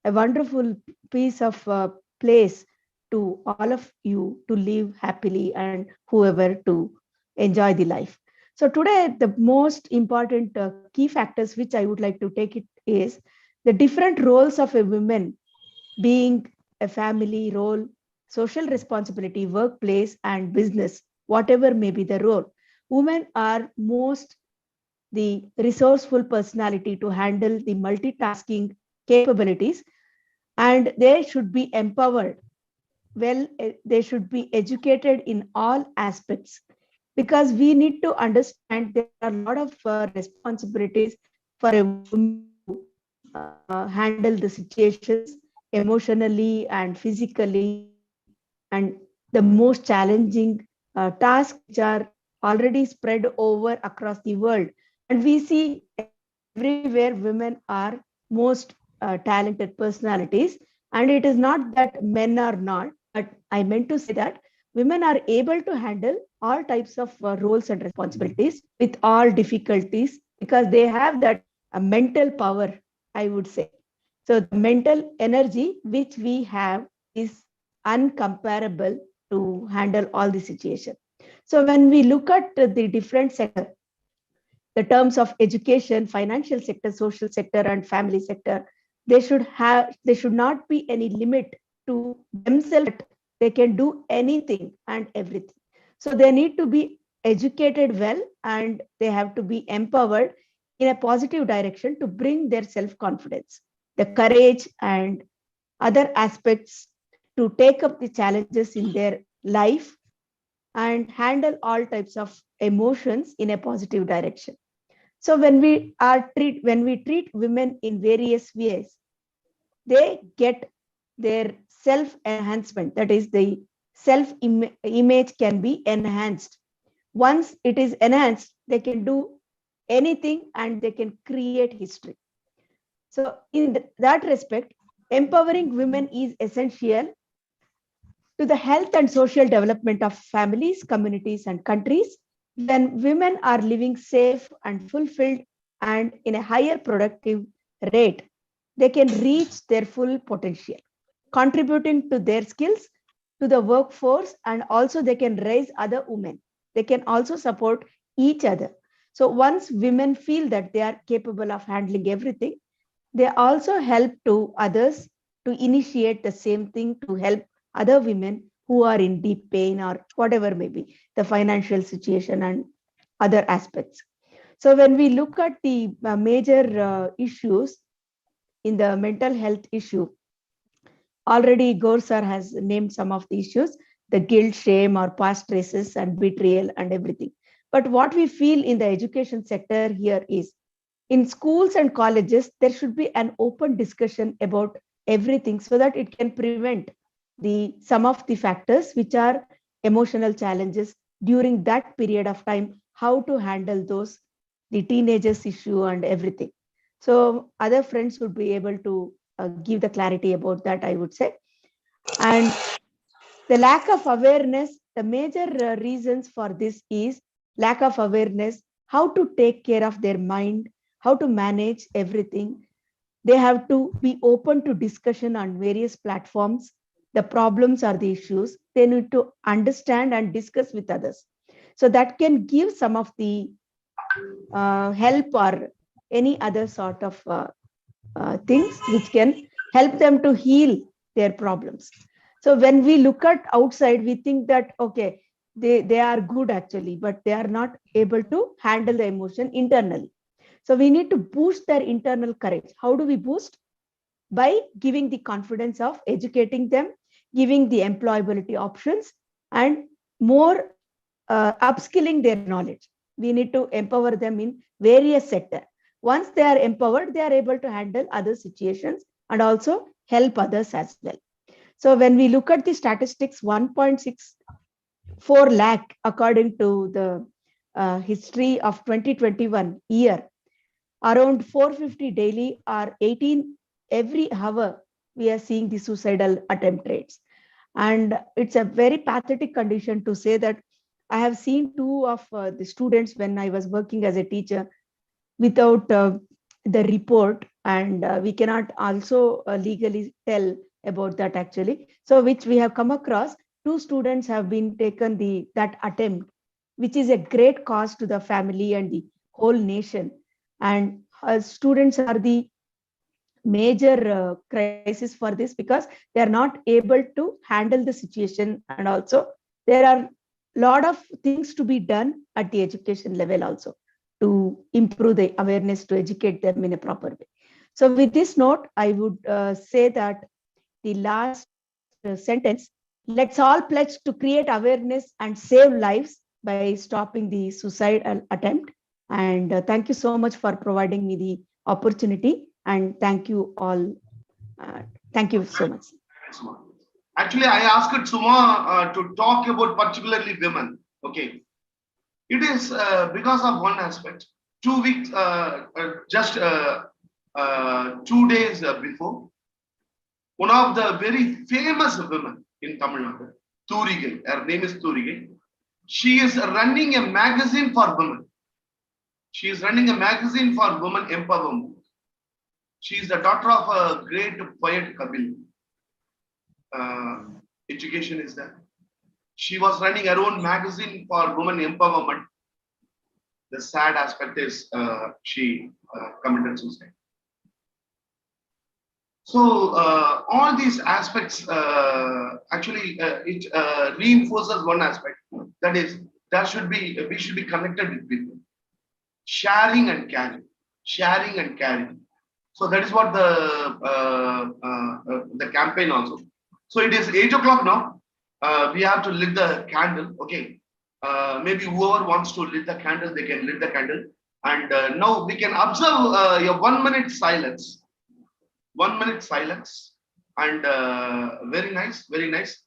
a wonderful piece of place to all of you to live happily and whoever to enjoy the life. So today, the most important key factors which I would like to take it is the different roles of a woman being a family role, social responsibility, workplace, and business, whatever may be the role, women are most the resourceful personality to handle the multitasking capabilities, and they should be empowered. Well, they should be educated in all aspects, because we need to understand there are a lot of responsibilities for a woman to handle the situations emotionally and physically, and the most challenging tasks which are already spread over across the world. And we see everywhere women are most talented personalities. And it is not that men are not, but I meant to say that women are able to handle all types of roles and responsibilities with all difficulties, because they have that mental power, I would say. So the mental energy which we have is uncomparable to handle all the situation. So when we look at the different sector, the terms of education, financial sector, social sector, and family sector, there should not be any limit to themselves. They can do anything and everything. So they need to be educated well, and they have to be empowered in a positive direction to bring their self-confidence, the courage, and other aspects to take up the challenges in their life and handle all types of emotions in a positive direction. So when we treat women in various ways, they get their self enhancement. That is, the self image can be enhanced. Once it is enhanced, they can do anything and they can create history. So in that respect, empowering women is essential to the health and social development of families, communities, and countries. When women are living safe and fulfilled and in a higher productive rate, they can reach their full potential, contributing to their skills to the workforce, and also they can raise other women. They can also support each other. So once women feel that they are capable of handling everything, they also help to others to initiate the same thing to help other women who are in deep pain or whatever may be the financial situation and other aspects. So when we look at the major issues in the mental health issue, already Gaur sir has named some of the issues, the guilt, shame, or past traces and betrayal and everything. But what we feel in the education sector here is, in schools and colleges, there should be an open discussion about everything so that it can prevent some of the factors which are emotional challenges during that period of time, how to handle those, the teenagers issue and everything. So other friends would be able to give the clarity about that, I would say. And the lack of awareness, the major reasons for this is lack of awareness, how to take care of their mind, how to manage everything. They have to be open to discussion on various platforms, the problems or the issues. They need to understand and discuss with others. So that can give some of the help or any other sort of things which can help them to heal their problems. So when we look at outside, we think that, okay, they are good actually, but they are not able to handle the emotion internally. So we need to boost their internal courage. How do we boost? By giving the confidence of educating them, giving the employability options, and more upskilling their knowledge. We need to empower them in various sectors. Once they are empowered, they are able to handle other situations and also help others as well. So when we look at the statistics, 1.64 lakh, according to the history of 2021 year, around 450 daily or 18 every hour, we are seeing the suicidal attempt rates. And it's a very pathetic condition to say that I have seen two of the students when I was working as a teacher without the report, and we cannot also legally tell about that actually. So which we have come across, two students have been taken that attempt, which is a great cost to the family and the whole nation. And students are the major crisis for this, because they are not able to handle the situation, and also there are a lot of things to be done at the education level also to improve the awareness, to educate them in a proper way. So with this note, I would say that the last sentence, let's all pledge to create awareness and save lives by stopping the suicide attempt. And thank you so much for providing me the opportunity, and thank you all. Thank you so much. Actually, I asked Suma to talk about particularly women. Okay, it is because of one aspect. 2 weeks, just 2 days before, one of the very famous women in Tamil Nadu, Turigai, her name is Turigai. She is running a magazine for women. She is running a magazine for women empowerment. She is the daughter of a great poet Kabil. Education is there. She was running her own magazine for women empowerment. The sad aspect is she committed suicide. So all these aspects actually it reinforces one aspect, that is we should be connected with people, sharing and caring, sharing and caring. So that is what the campaign also. So it is 8 o'clock now. We have to lit the candle. Okay. Maybe whoever wants to lit the candle, they can lit the candle. And now we can observe your 1 minute silence. 1 minute silence. And very nice, very nice.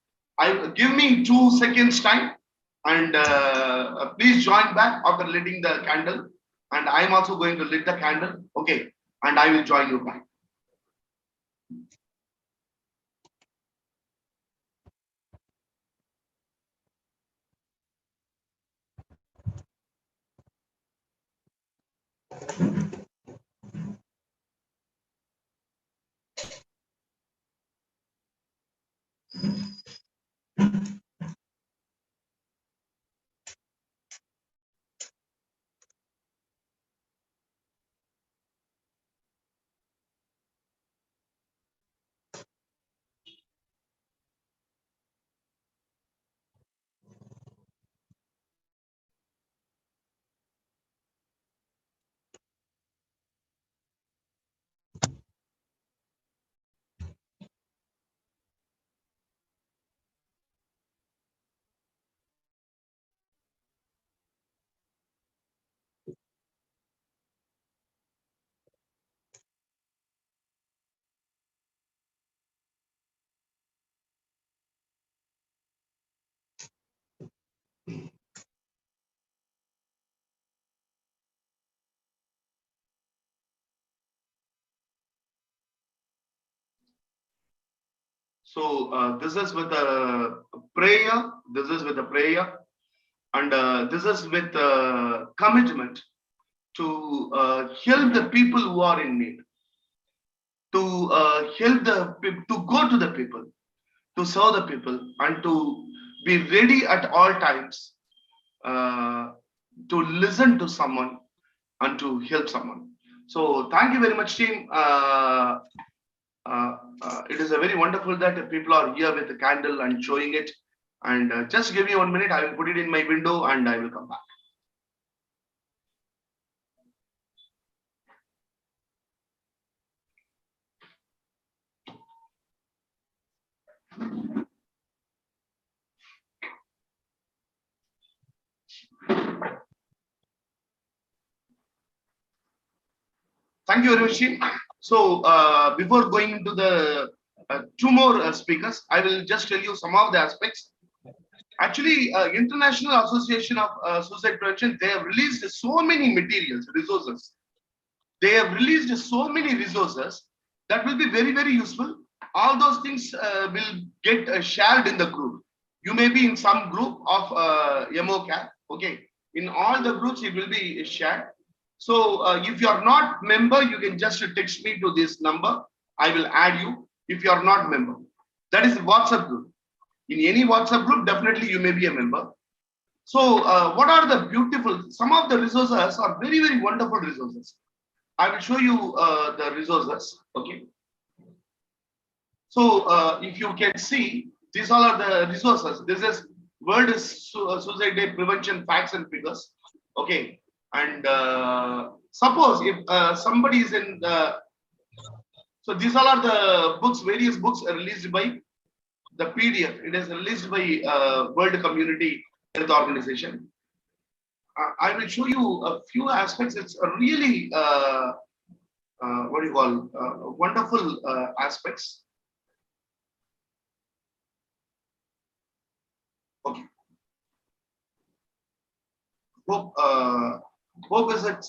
Give me 2 seconds time. And please join back after lighting the candle. And I am also going to lit the candle. Okay. And I will join you back. So this is with a prayer. This is with a prayer, and this is with a commitment to help the people who are in need, to help the people, to go to the people, to serve the people, and to be ready at all times to listen to someone and to help someone. So thank you very much, team. It is a very wonderful that people are here with the candle and showing it. And just give me 1 minute. I will put it in my window and I will come back. Thank you very much, team. So before going into the 2 more speakers, I will just tell you some of the aspects. Actually, International Association of Suicide Prevention, they have released so many materials, resources. They have released so many resources that will be very, very useful. All those things will get shared in the group. You may be in some group of MOCAP, okay? In all the groups, it will be shared. So if you are not member, you can just text me to this number. I will add you if you are not member. That is WhatsApp group. In any WhatsApp group, definitely you may be a member. So what are the beautiful, some of the resources are very, very wonderful resources. I will show you the resources. Okay. So if you can see, these all are the resources. This is World Suicide Day Prevention Facts and Figures. Okay. And suppose if somebody is in the, so these all are the books, various books are released by the PDF. It is released by World Community Health Organization. I will show you a few aspects. It's a really what do you call wonderful aspects. Okay. Hope is it.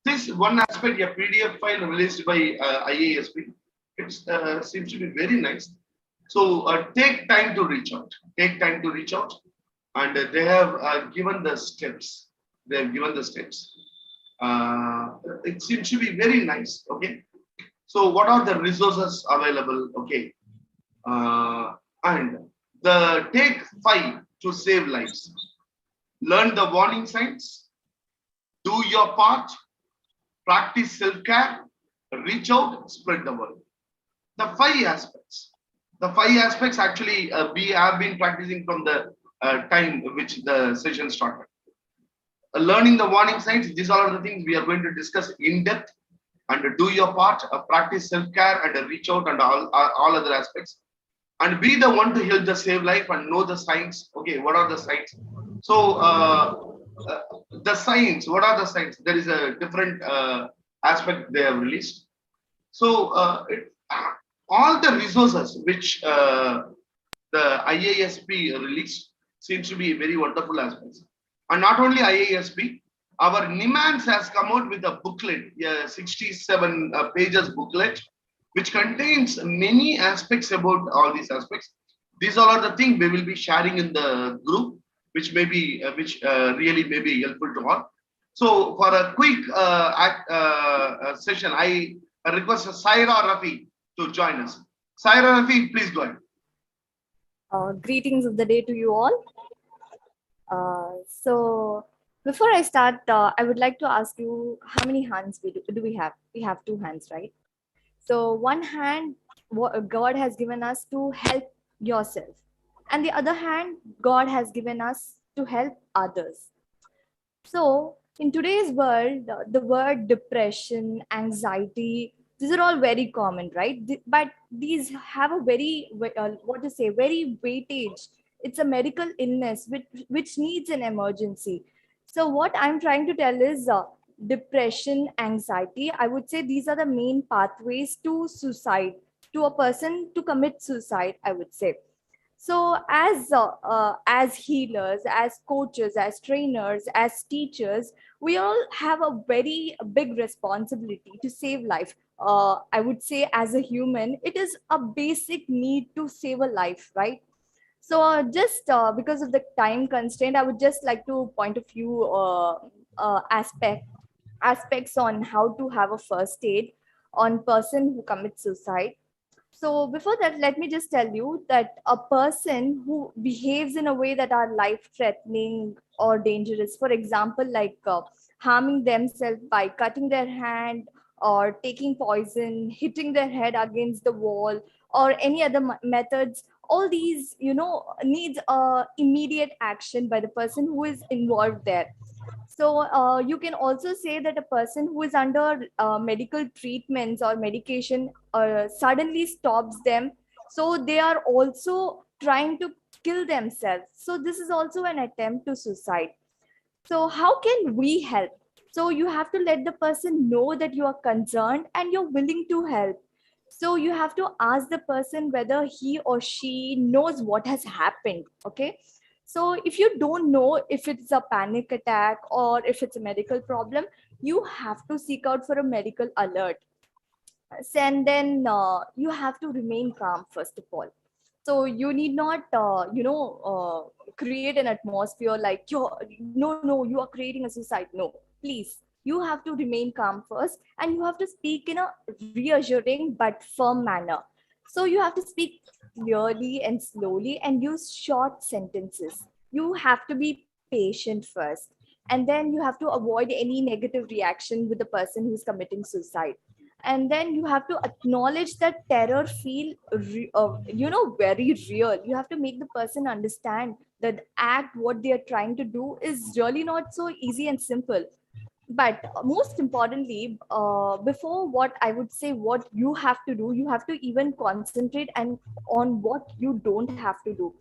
This one aspect, a PDF file released by IASP. It seems to be very nice. So take time to reach out. Take time to reach out, and they have given the steps. They have given the steps. It seems to be very nice. Okay. So what are the resources available? Okay. And the take 5 to save lives. Learn the warning signs. Do your part. Practice self-care. Reach out. Spread the word. The 5 aspects. The 5 aspects actually we have been practicing from the time which the session started. Learning the warning signs. These are the things we are going to discuss in depth. And do your part. Practice self-care and reach out and all other aspects. And be the one to help the save life and know the signs. Okay, what are the signs? So the signs, what are the signs? There is a different aspect they have released. So all the resources which the IASP released seems to be very wonderful aspects. And not only IASP, our NIMANS has come out with a booklet, a 67 pages booklet, which contains many aspects about all these aspects. These all are the things we will be sharing in the group, which may be really may be helpful to all. So for a quick session, I request Saira Rafi to join us. Saira Rafi, please go ahead. Greetings of the day to you all. So before I start, I would like to ask you how many hands do we have? We have 2 hands, right? So one hand, God has given us to help yourself. And the other hand, God has given us to help others. So in today's world, the word depression, anxiety, these are all very common, right? But these have a very, very weightage. It's a medical illness which needs an emergency. So what I'm trying to tell is depression, anxiety, I would say these are the main pathways to suicide, to a person to commit suicide, I would say. So as healers, as coaches, as trainers, as teachers, we all have a very big responsibility to save life. I would say as a human, it is a basic need to save a life, right? So just because of the time constraint, I would just like to point a few aspects on how to have a first aid on person who commits suicide. So before that, let me just tell you that a person who behaves in a way that are life-threatening or dangerous, for example, like harming themselves by cutting their hand or taking poison, hitting their head against the wall, or any other methods, all these, needs immediate action by the person who is involved there. So you can also say that a person who is under medical treatments or medication suddenly stops them. So they are also trying to kill themselves. So this is also an attempt to suicide. So how can we help? So you have to let the person know that you are concerned and you're willing to help. So you have to ask the person whether he or she knows what has happened. Okay. So if you don't know if it's a panic attack or if it's a medical problem, you have to seek out for a medical alert. And then you have to remain calm, first of all. So you need not, create an atmosphere like, no, you are creating a suicide. No, please. You have to remain calm first, and you have to speak in a reassuring but firm manner. So you have to speak clearly and slowly and use short sentences. You have to be patient first. And then you have to avoid any negative reaction with the person who's committing suicide. And then you have to acknowledge that terror feel very real. You have to make the person understand that act what they are trying to do is really not so easy and simple. But most importantly, before what I would say, what you have to do, you have to even concentrate and on what you don't have to do.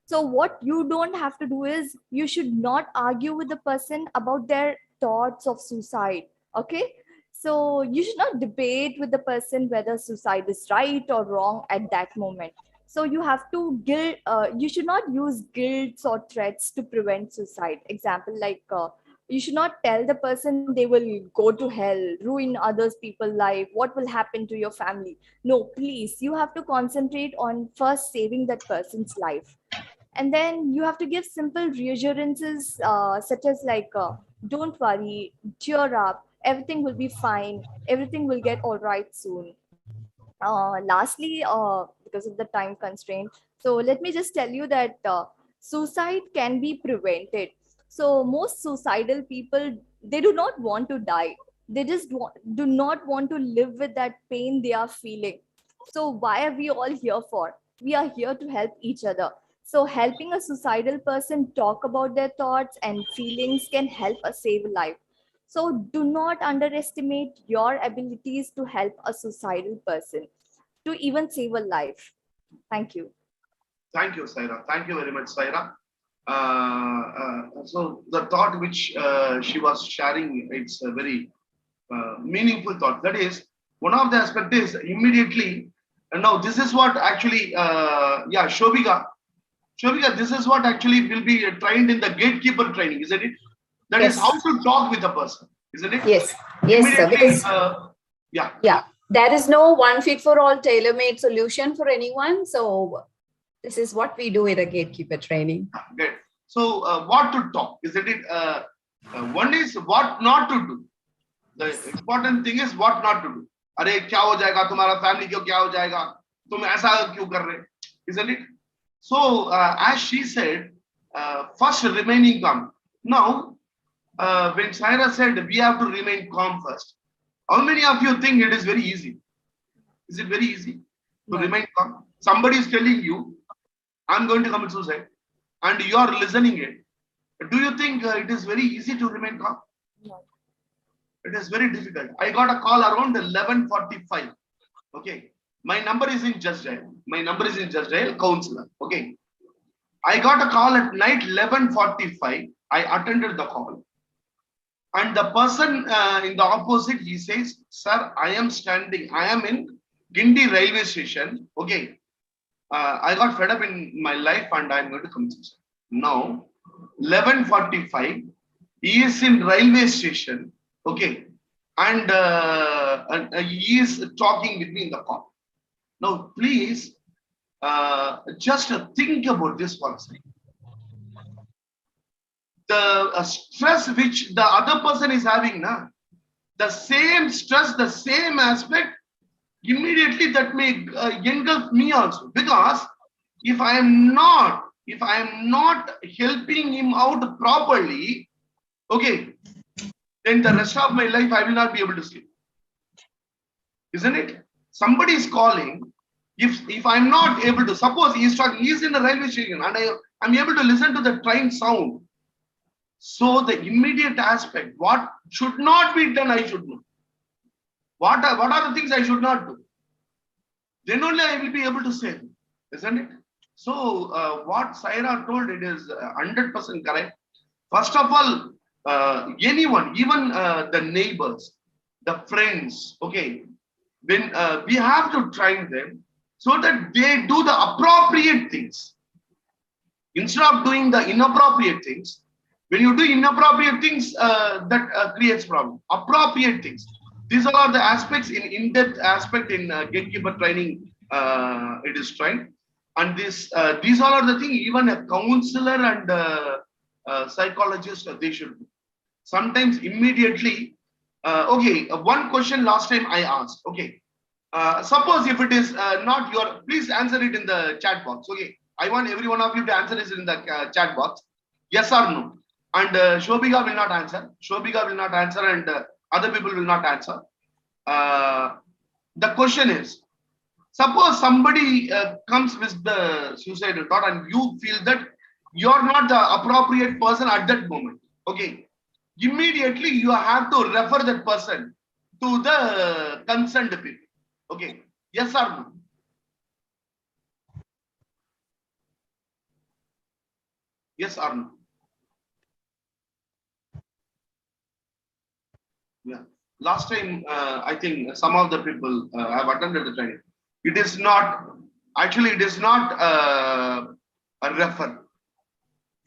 So what you don't have to do is you should not argue with the person about their thoughts of suicide. Okay. So you should not debate with the person whether suicide is right or wrong at that moment. So you have to you should not use guilt or threats to prevent suicide. Example, like you should not tell the person they will go to hell, ruin others people's life, what will happen to your family. No, please, you have to concentrate on first saving that person's life. And then you have to give simple reassurances, such as like don't worry, cheer up, everything will be fine, everything will get all right soon. Lastly, because of the time constraint, so let me just tell you that suicide can be prevented. So most suicidal people, they do not want to die, they just do not want to live with that pain they are feeling. So why are we all here for? We are here to help each other. So helping a suicidal person talk about their thoughts and feelings can help us save a life. So do not underestimate your abilities to help a suicidal person, to even save a life. Thank you. Thank you, Saira. Thank you very much, Saira. So the thought which she was sharing, it's a very meaningful thought. That is, one of the aspects is immediately, now this is what actually, Shobika, this is what actually will be trained in the gatekeeper training, isn't it? That is how to talk with a person, isn't it? Yes, sir. Because, there is no one fit for all tailor-made solution for anyone. So this is what we do with a gatekeeper training. Good. So what to talk, isn't it? One is what not to do. The important thing is what not to do. अरे क्या हो जाएगा तुम्हारा family क्यों क्या हो जाएगा तुम ऐसा क्यों कर रहे, isn't it? So as she said, first remaining calm. Now when Saira said we have to remain calm first, how many of you think it is very easy? Is it very easy to remain calm? Somebody is telling you, I'm going to commit suicide, and you are listening it. Do you think it is very easy to remain calm? No. It is very difficult. I got a call around 11:45. Okay. My number is in Judge Dial. My number is in Judge Dial, counselor. Okay. I got a call at night 11:45. I attended the call. And the person in the opposite, he says, sir, I am in Gindi railway station. Okay. I got fed up in my life and I'm going to commit suicide. Now, 11:45, he is in railway station. Okay. And he is talking with me in the call. Now, please, just think about this for a second. The stress which the other person is having, the same stress, the same aspect, immediately that may engulf me also. Because if I am not helping him out properly, okay, then the rest of my life I will not be able to sleep. Isn't it? Somebody is calling. If I'm not able to, suppose he is talking, he is in the railway station and I'm able to listen to the train sound. So the immediate aspect, what should not be done, I should know. What are the things I should not do? Then only I will be able to save, isn't it? So what Saira told, it is 100% correct. First of all, anyone, even the neighbors, the friends, okay, when we have to train them so that they do the appropriate things instead of doing the inappropriate things. When you do inappropriate things, that creates problem. Appropriate things. These are the aspects in-depth aspect in gatekeeper training. It is trained, and these all are the things even a counselor and psychologist they should do. Sometimes immediately. Okay, one question last time I asked. Okay, suppose if it is not your, please answer it in the chat box. Okay, I want every one of you to answer this in the chat box. Yes or no? And Shobika will not answer. Shobika will not answer, and other people will not answer. The question is, suppose somebody comes with the suicidal thought and you feel that you're not the appropriate person at that moment. Okay. Immediately you have to refer that person to the concerned people. Okay. Yes or no? Yes or no? Yeah. Last time, I think some of the people have attended the training. It is not, actually, it is not a refer.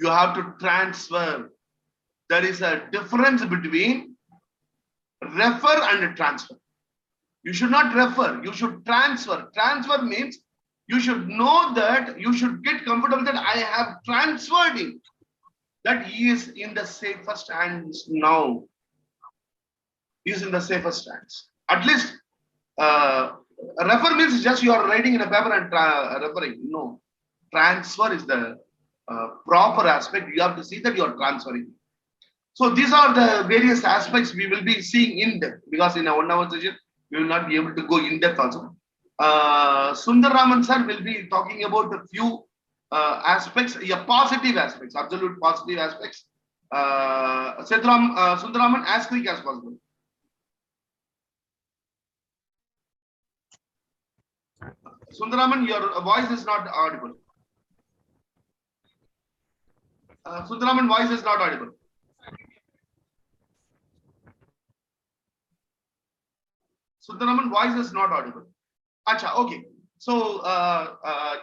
You have to transfer. There is a difference between refer and transfer. You should not refer, you should transfer. Transfer means you should know that, you should get comfortable that I have transferred him, that he is in the safest hands now. He is in the safest hands. At least, refer means just you are writing in a paper and referring. No, transfer is the proper aspect. You have to see that you are transferring. So these are the various aspects we will be seeing in depth, because in a 1 hour session, we will not be able to go in depth also. Sundararaman sir will be talking about a few aspects, positive aspects, absolute positive aspects. Sundararaman, as quick as possible. Sundararaman, your voice is not audible. Sundararaman, voice is not audible. Sundararaman, voice is not audible. Acha, okay. So,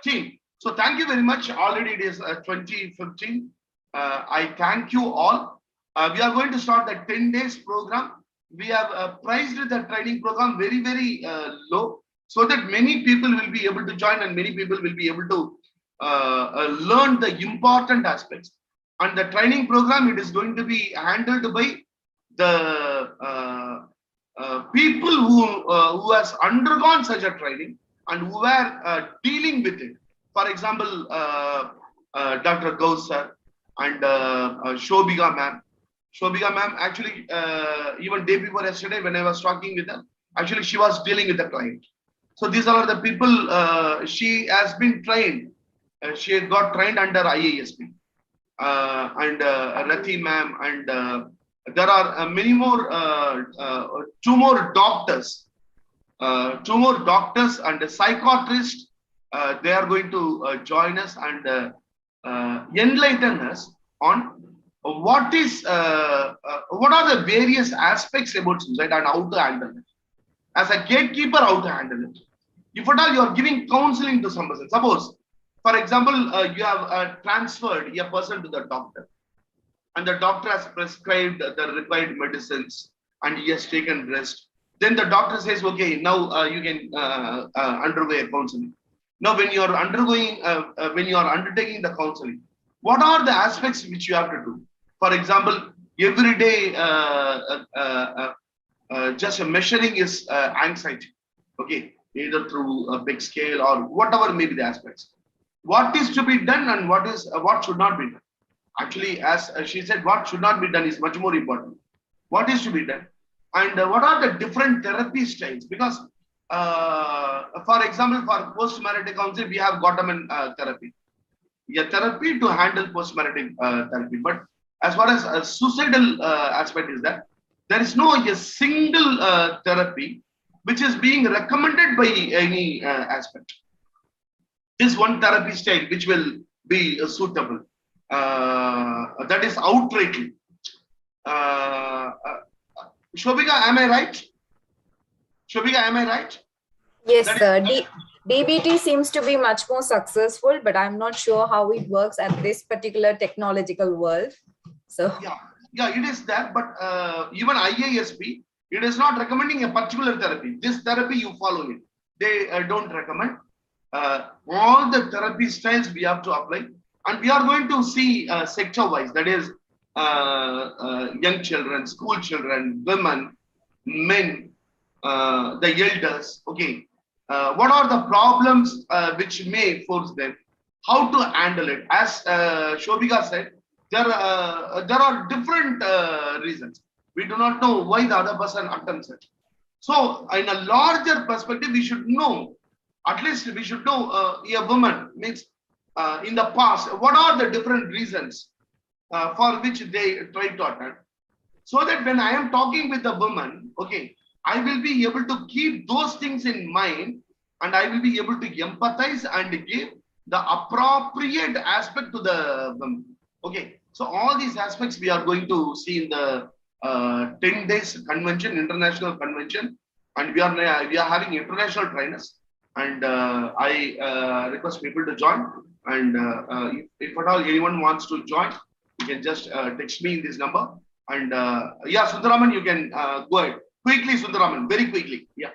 team. So, thank you very much. Already it is 2015. I thank you all. We are going to start the 10 days program. We have priced the training program very, very low, so that many people will be able to join and many people will be able to learn the important aspects. And the training program, it is going to be handled by the people who has undergone such a training and who are dealing with it. For example, Dr. Gauss sir and Shobika ma'am. Shobika ma'am, actually, even day before yesterday when I was talking with her, actually she was dealing with the client. So these are the people, she has been trained. She got trained under IASP. And Rati ma'am, and there are many more, two more doctors and a psychiatrist. They are going to join us and enlighten us on what are the various aspects about suicide and how to handle it. As a gatekeeper, how to handle it. If at all you are giving counseling to some person, suppose, for example, you have transferred a person to the doctor, and the doctor has prescribed the required medicines and he has taken rest. Then the doctor says, okay, now you can undergo a counseling. Now, when you are undergoing, when you are undertaking the counseling, what are the aspects which you have to do? For example, every day, just measuring his anxiety, okay, either through a big scale or whatever may be the aspects. What is to be done and what should not be done? Actually, as she said, what should not be done is much more important. What is to be done? And what are the different therapy styles? Because, for example, for post-marital counseling, we have Gottman therapy. A therapy to handle post-marital therapy. But as far as a suicidal aspect is that, there is no a single therapy which is being recommended by any aspect. This one therapy style which will be suitable. That is outrightly. Shobika, am I right? Shobika, am I right? Yes, sir. DBT seems to be much more successful, but I'm not sure how it works at this particular technological world. So yeah, it is that, but even IASP, it is not recommending a particular therapy. This therapy you follow it. They don't recommend. All the therapy styles we have to apply, and we are going to see sector-wise. That is, young children, school children, women, men, the elders. Okay, what are the problems which may force them? How to handle it? As Shobika said, There are different reasons. We do not know why the other person attempts it. So in a larger perspective, we should know, at least we should know a woman means in the past, what are the different reasons for which they try to attempt. So that when I am talking with the woman, okay, I will be able to keep those things in mind and I will be able to empathize and give the appropriate aspect to the woman. Okay, so all these aspects we are going to see in the 10 days convention, international convention, and we are having international trainers, and I request people to join. And if at all anyone wants to join, you can just text me in this number. And yeah, Sundaraman, you can go ahead quickly, Sundaraman, very quickly. Yeah,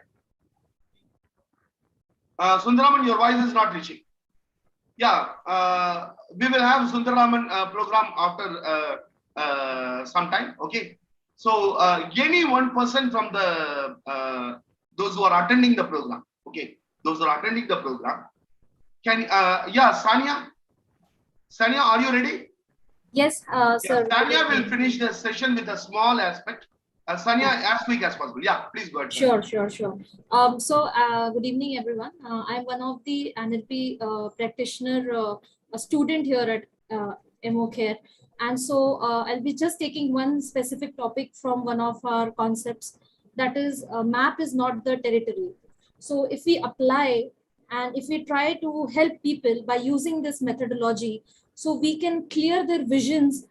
Sundaraman, your voice is not reaching. Yeah, we will have Sundaraman program after some time. Okay. So any one person from the those who are attending the program, okay, those who are attending the program, can yeah, Sania, are you ready? Yes, sir. Yeah, Sania will finish the session with a small aspect. Sania, as quick as possible. Yeah, please go ahead. Sure. Good evening, everyone. I'm one of the NLP practitioner, a student here at EMOCare. And so I'll be just taking one specific topic from one of our concepts, that is map is not the territory. So if we apply and if we try to help people by using this methodology, so we can clear their visions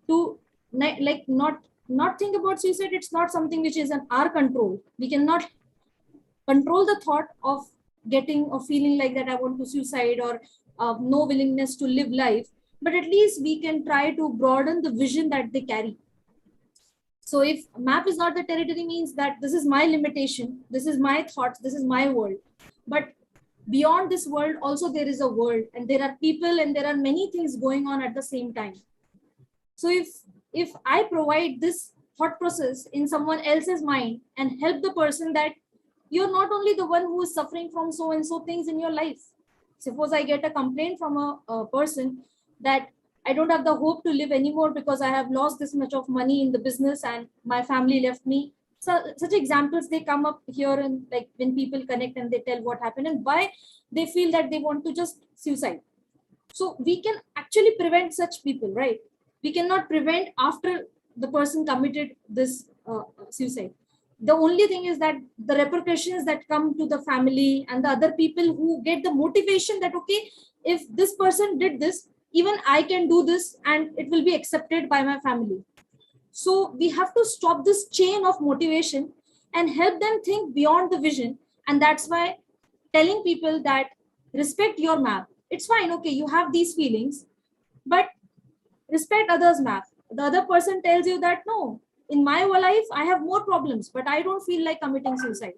to like not think about suicide. It's not something which is in our control. We cannot control the thought of getting or feeling like that I want to suicide or no willingness to live life. But at least we can try to broaden the vision that they carry. So if map is not the territory means that this is my limitation, this is my thoughts, this is my world. But beyond this world also there is a world, and there are people and there are many things going on at the same time. So if I provide this thought process in someone else's mind and help the person that you're not only the one who is suffering from so and so things in your life. Suppose I get a complaint from a person that I don't have the hope to live anymore because I have lost this much of money in the business and my family left me. So such examples, they come up here, and like when people connect and they tell what happened and why they feel that they want to just suicide. So we can actually prevent such people, right? We cannot prevent after the person committed this suicide. The only thing is that the repercussions that come to the family and the other people who get the motivation that, okay, if this person did this, even I can do this and it will be accepted by my family. So we have to stop this chain of motivation and help them think beyond the vision. And that's why telling people that respect your map. It's fine, okay, you have these feelings, but respect others' map. The other person tells you that, no, in my life, I have more problems, but I don't feel like committing suicide.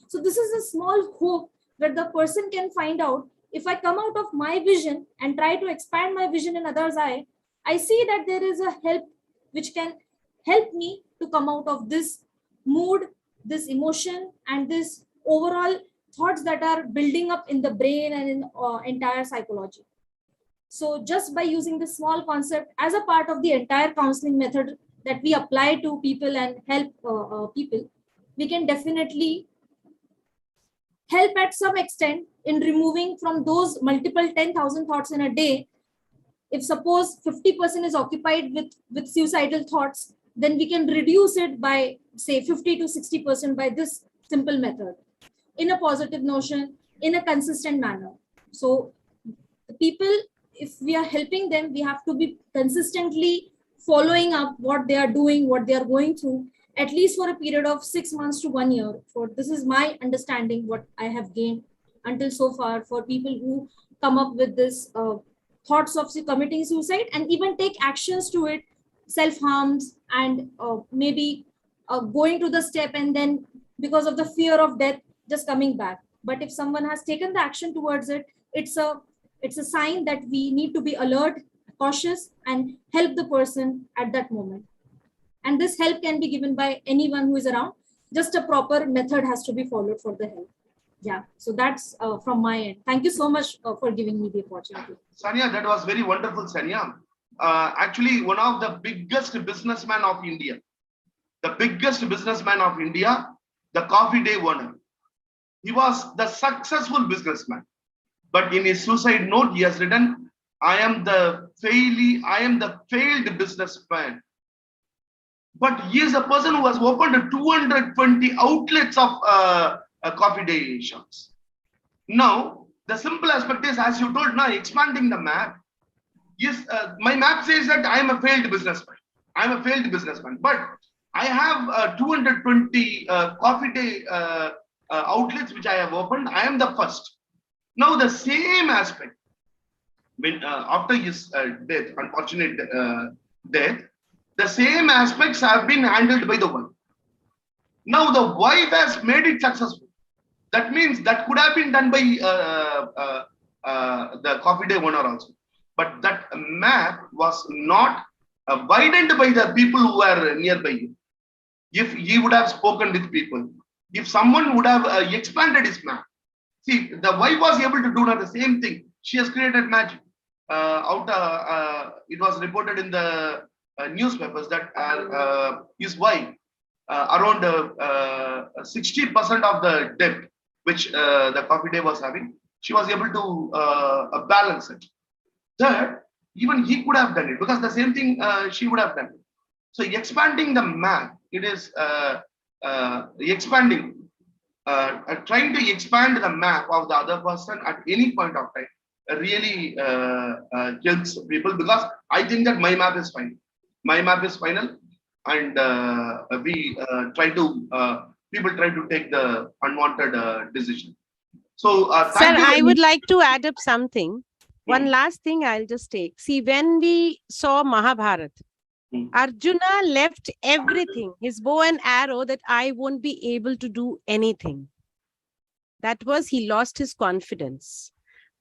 So this is a small hope that the person can find out, if I come out of my vision and try to expand my vision in others' eye, I see that there is a help which can help me to come out of this mood, this emotion, and this overall thoughts that are building up in the brain and in entire psychology. So just by using this small concept as a part of the entire counseling method that we apply to people and help people, we can definitely help at some extent in removing from those multiple 10,000 thoughts in a day. If suppose 50% is occupied with suicidal thoughts, then we can reduce it by say 50 to 60% by this simple method in a positive notion, in a consistent manner. So the people, if we are helping them, we have to be consistently following up what they are doing, what they are going through, at least for a period of 6 months to 1 year. For this is my understanding, what I have gained until so far, for people who come up with this thoughts of committing suicide and even take actions to it, self-harms, and maybe going to the step and then because of the fear of death, just coming back. But if someone has taken the action towards it, it's a sign that we need to be alert, cautious, and help the person at that moment. And this help can be given by anyone who is around. Just a proper method has to be followed for the help. Yeah, so that's from my end. Thank you so much for giving me the opportunity. Sania, that was very wonderful, Sania. actually one of the biggest businessmen of India. The biggest businessman of India, the coffee day owner. He was the successful businessman. But in his suicide note, he has written, I am the failed businessman. But he is a person who has opened 220 outlets of coffee day shops. Now, the simple aspect is, as you told, now expanding the map. Yes, my map says that I am a failed businessman. I am a failed businessman. But I have 220 coffee day outlets which I have opened. I am the first. Now, the same aspect, when after his death, unfortunate death, the same aspects have been handled by the wife. Now the wife has made it successful. That means that could have been done by the coffee day owner also. But that map was not widened by the people who were nearby him. If he would have spoken with people, if someone would have expanded his map. See, the wife was able to do the same thing. She has created magic. It was reported in the newspapers that his wife, around 60% of the debt which the coffee day was having, she was able to balance it. Third, even he could have done it because the same thing she would have done. So expanding the map, it is expanding, trying to expand the map of the other person at any point of time really helps people, because I think that my map is final. My map is final, and we try to people try to take the unwanted decision. So, sir, I would like to add up something. One last thing I'll just take. See, when we saw Mahabharata, Arjuna left everything, his bow and arrow, that I won't be able to do anything. That was, he lost his confidence.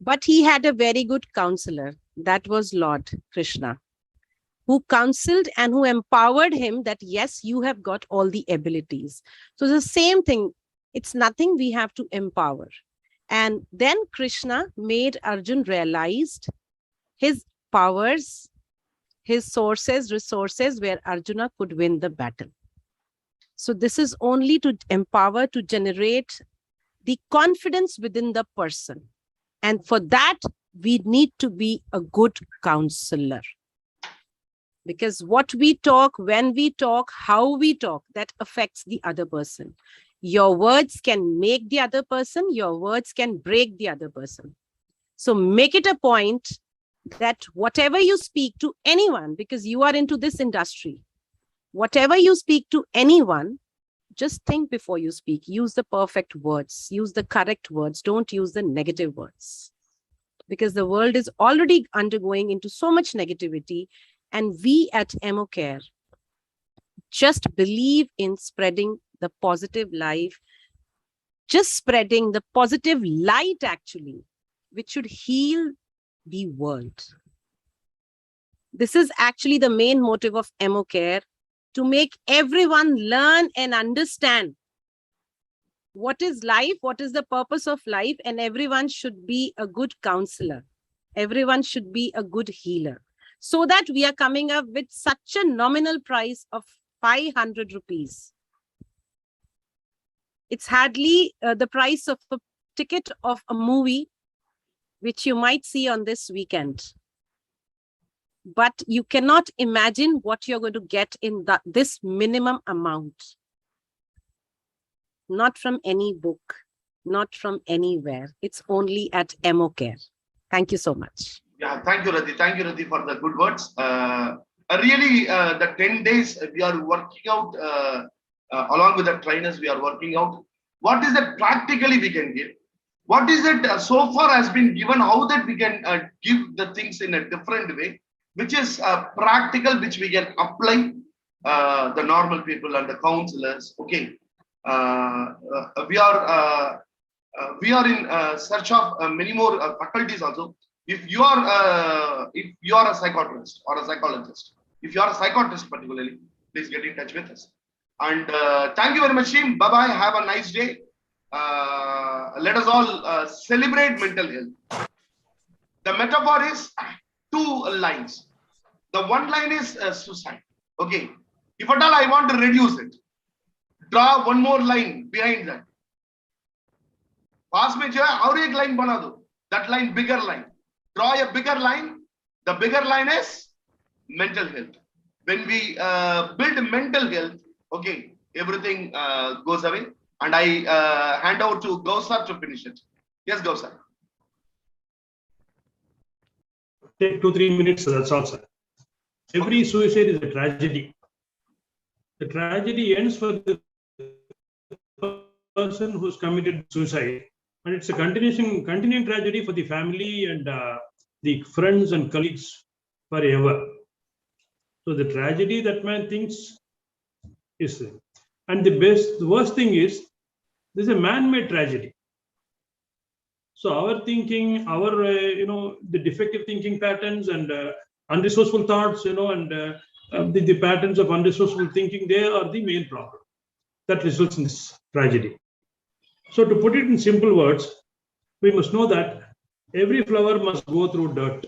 But he had a very good counselor. That was Lord Krishna, who counseled and who empowered him that, yes, you have got all the abilities. So the same thing, it's nothing we have to empower. And then Krishna made Arjun realized his powers, his sources, resources, where Arjuna could win the battle. So this is only to empower, to generate the confidence within the person. And for that, we need to be a good counselor. Because what we talk, when we talk, how we talk, that affects the other person. Your words can make the other person, your words can break the other person. So make it a point that whatever you speak to anyone, because you are into this industry, whatever you speak to anyone, just think before you speak. Use the perfect words, use the correct words, don't use the negative words. Because the world is already undergoing into so much negativity, and we at EmoCare just believe in spreading the positive life, just spreading the positive light actually, which should heal the world. This is actually the main motive of EmoCare, to make everyone learn and understand what is life, what is the purpose of life, and everyone should be a good counselor. Everyone should be a good healer. So that we are coming up with such a nominal price of 500 rupees. It's hardly the price of a ticket of a movie, which you might see on this weekend. But you cannot imagine what you're going to get in this minimum amount. Not from any book, not from anywhere. It's only at EmoCare. Thank you so much. Yeah, thank you, Radhi. Thank you, Radhi, for the good words. Really, the 10 days we are working out, along with the trainers, we are working out what is that practically we can give. What is it so far has been given, how that we can give the things in a different way, which is practical, which we can apply the normal people and the counselors. Okay, we are in search of many more faculties also. If you are a psychiatrist or a psychologist, if you are a psychiatrist particularly, please get in touch with us. And thank you very much, team. Bye bye. Have a nice day. Let us all celebrate mental health. The metaphor is two lines. The one line is suicide. Okay. If at all I want to reduce it, draw one more line behind that. पास में जो है और एक line बना दो. That line, bigger line. Draw a bigger line. The bigger line is mental health. When we build mental health, okay, everything goes away. And I hand over to Gausar to finish it. Yes, Gausar. Take 2-3 minutes, that's all, sir. Every suicide is a tragedy. The tragedy ends for the person who's committed suicide, and it's a continuing tragedy for the family and the friends and colleagues forever. So the tragedy that man thinks is, and the worst thing is, this is a man-made tragedy. So our thinking, our the defective thinking patterns and unresourceful thoughts, and the patterns of unresourceful thinking, they are the main problem that results in this tragedy. So to put it in simple words, we must know that every flower must go through dirt.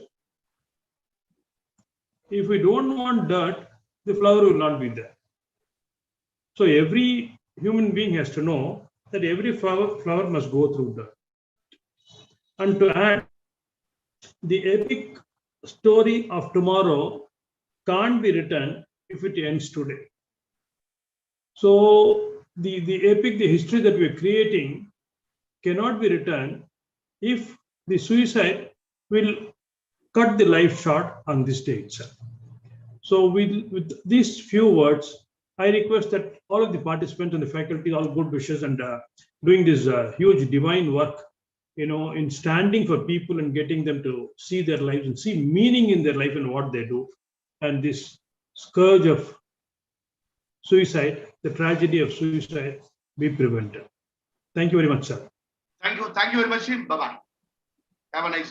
If we don't want dirt, the flower will not be there. So every human being has to know that every flower must go through dirt. And to add, the epic story of tomorrow can't be written if it ends today. So the epic, the history that we're creating cannot be written if the suicide will cut the life short on this day itself. So with these few words, I request that all of the participants and the faculty, all good wishes, and doing this huge divine work, in standing for people and getting them to see their lives and see meaning in their life and what they do. And this scourge of suicide, the tragedy of suicide, be prevented. Thank you very much, sir. Thank you very much. Bye-bye. Have a nice day.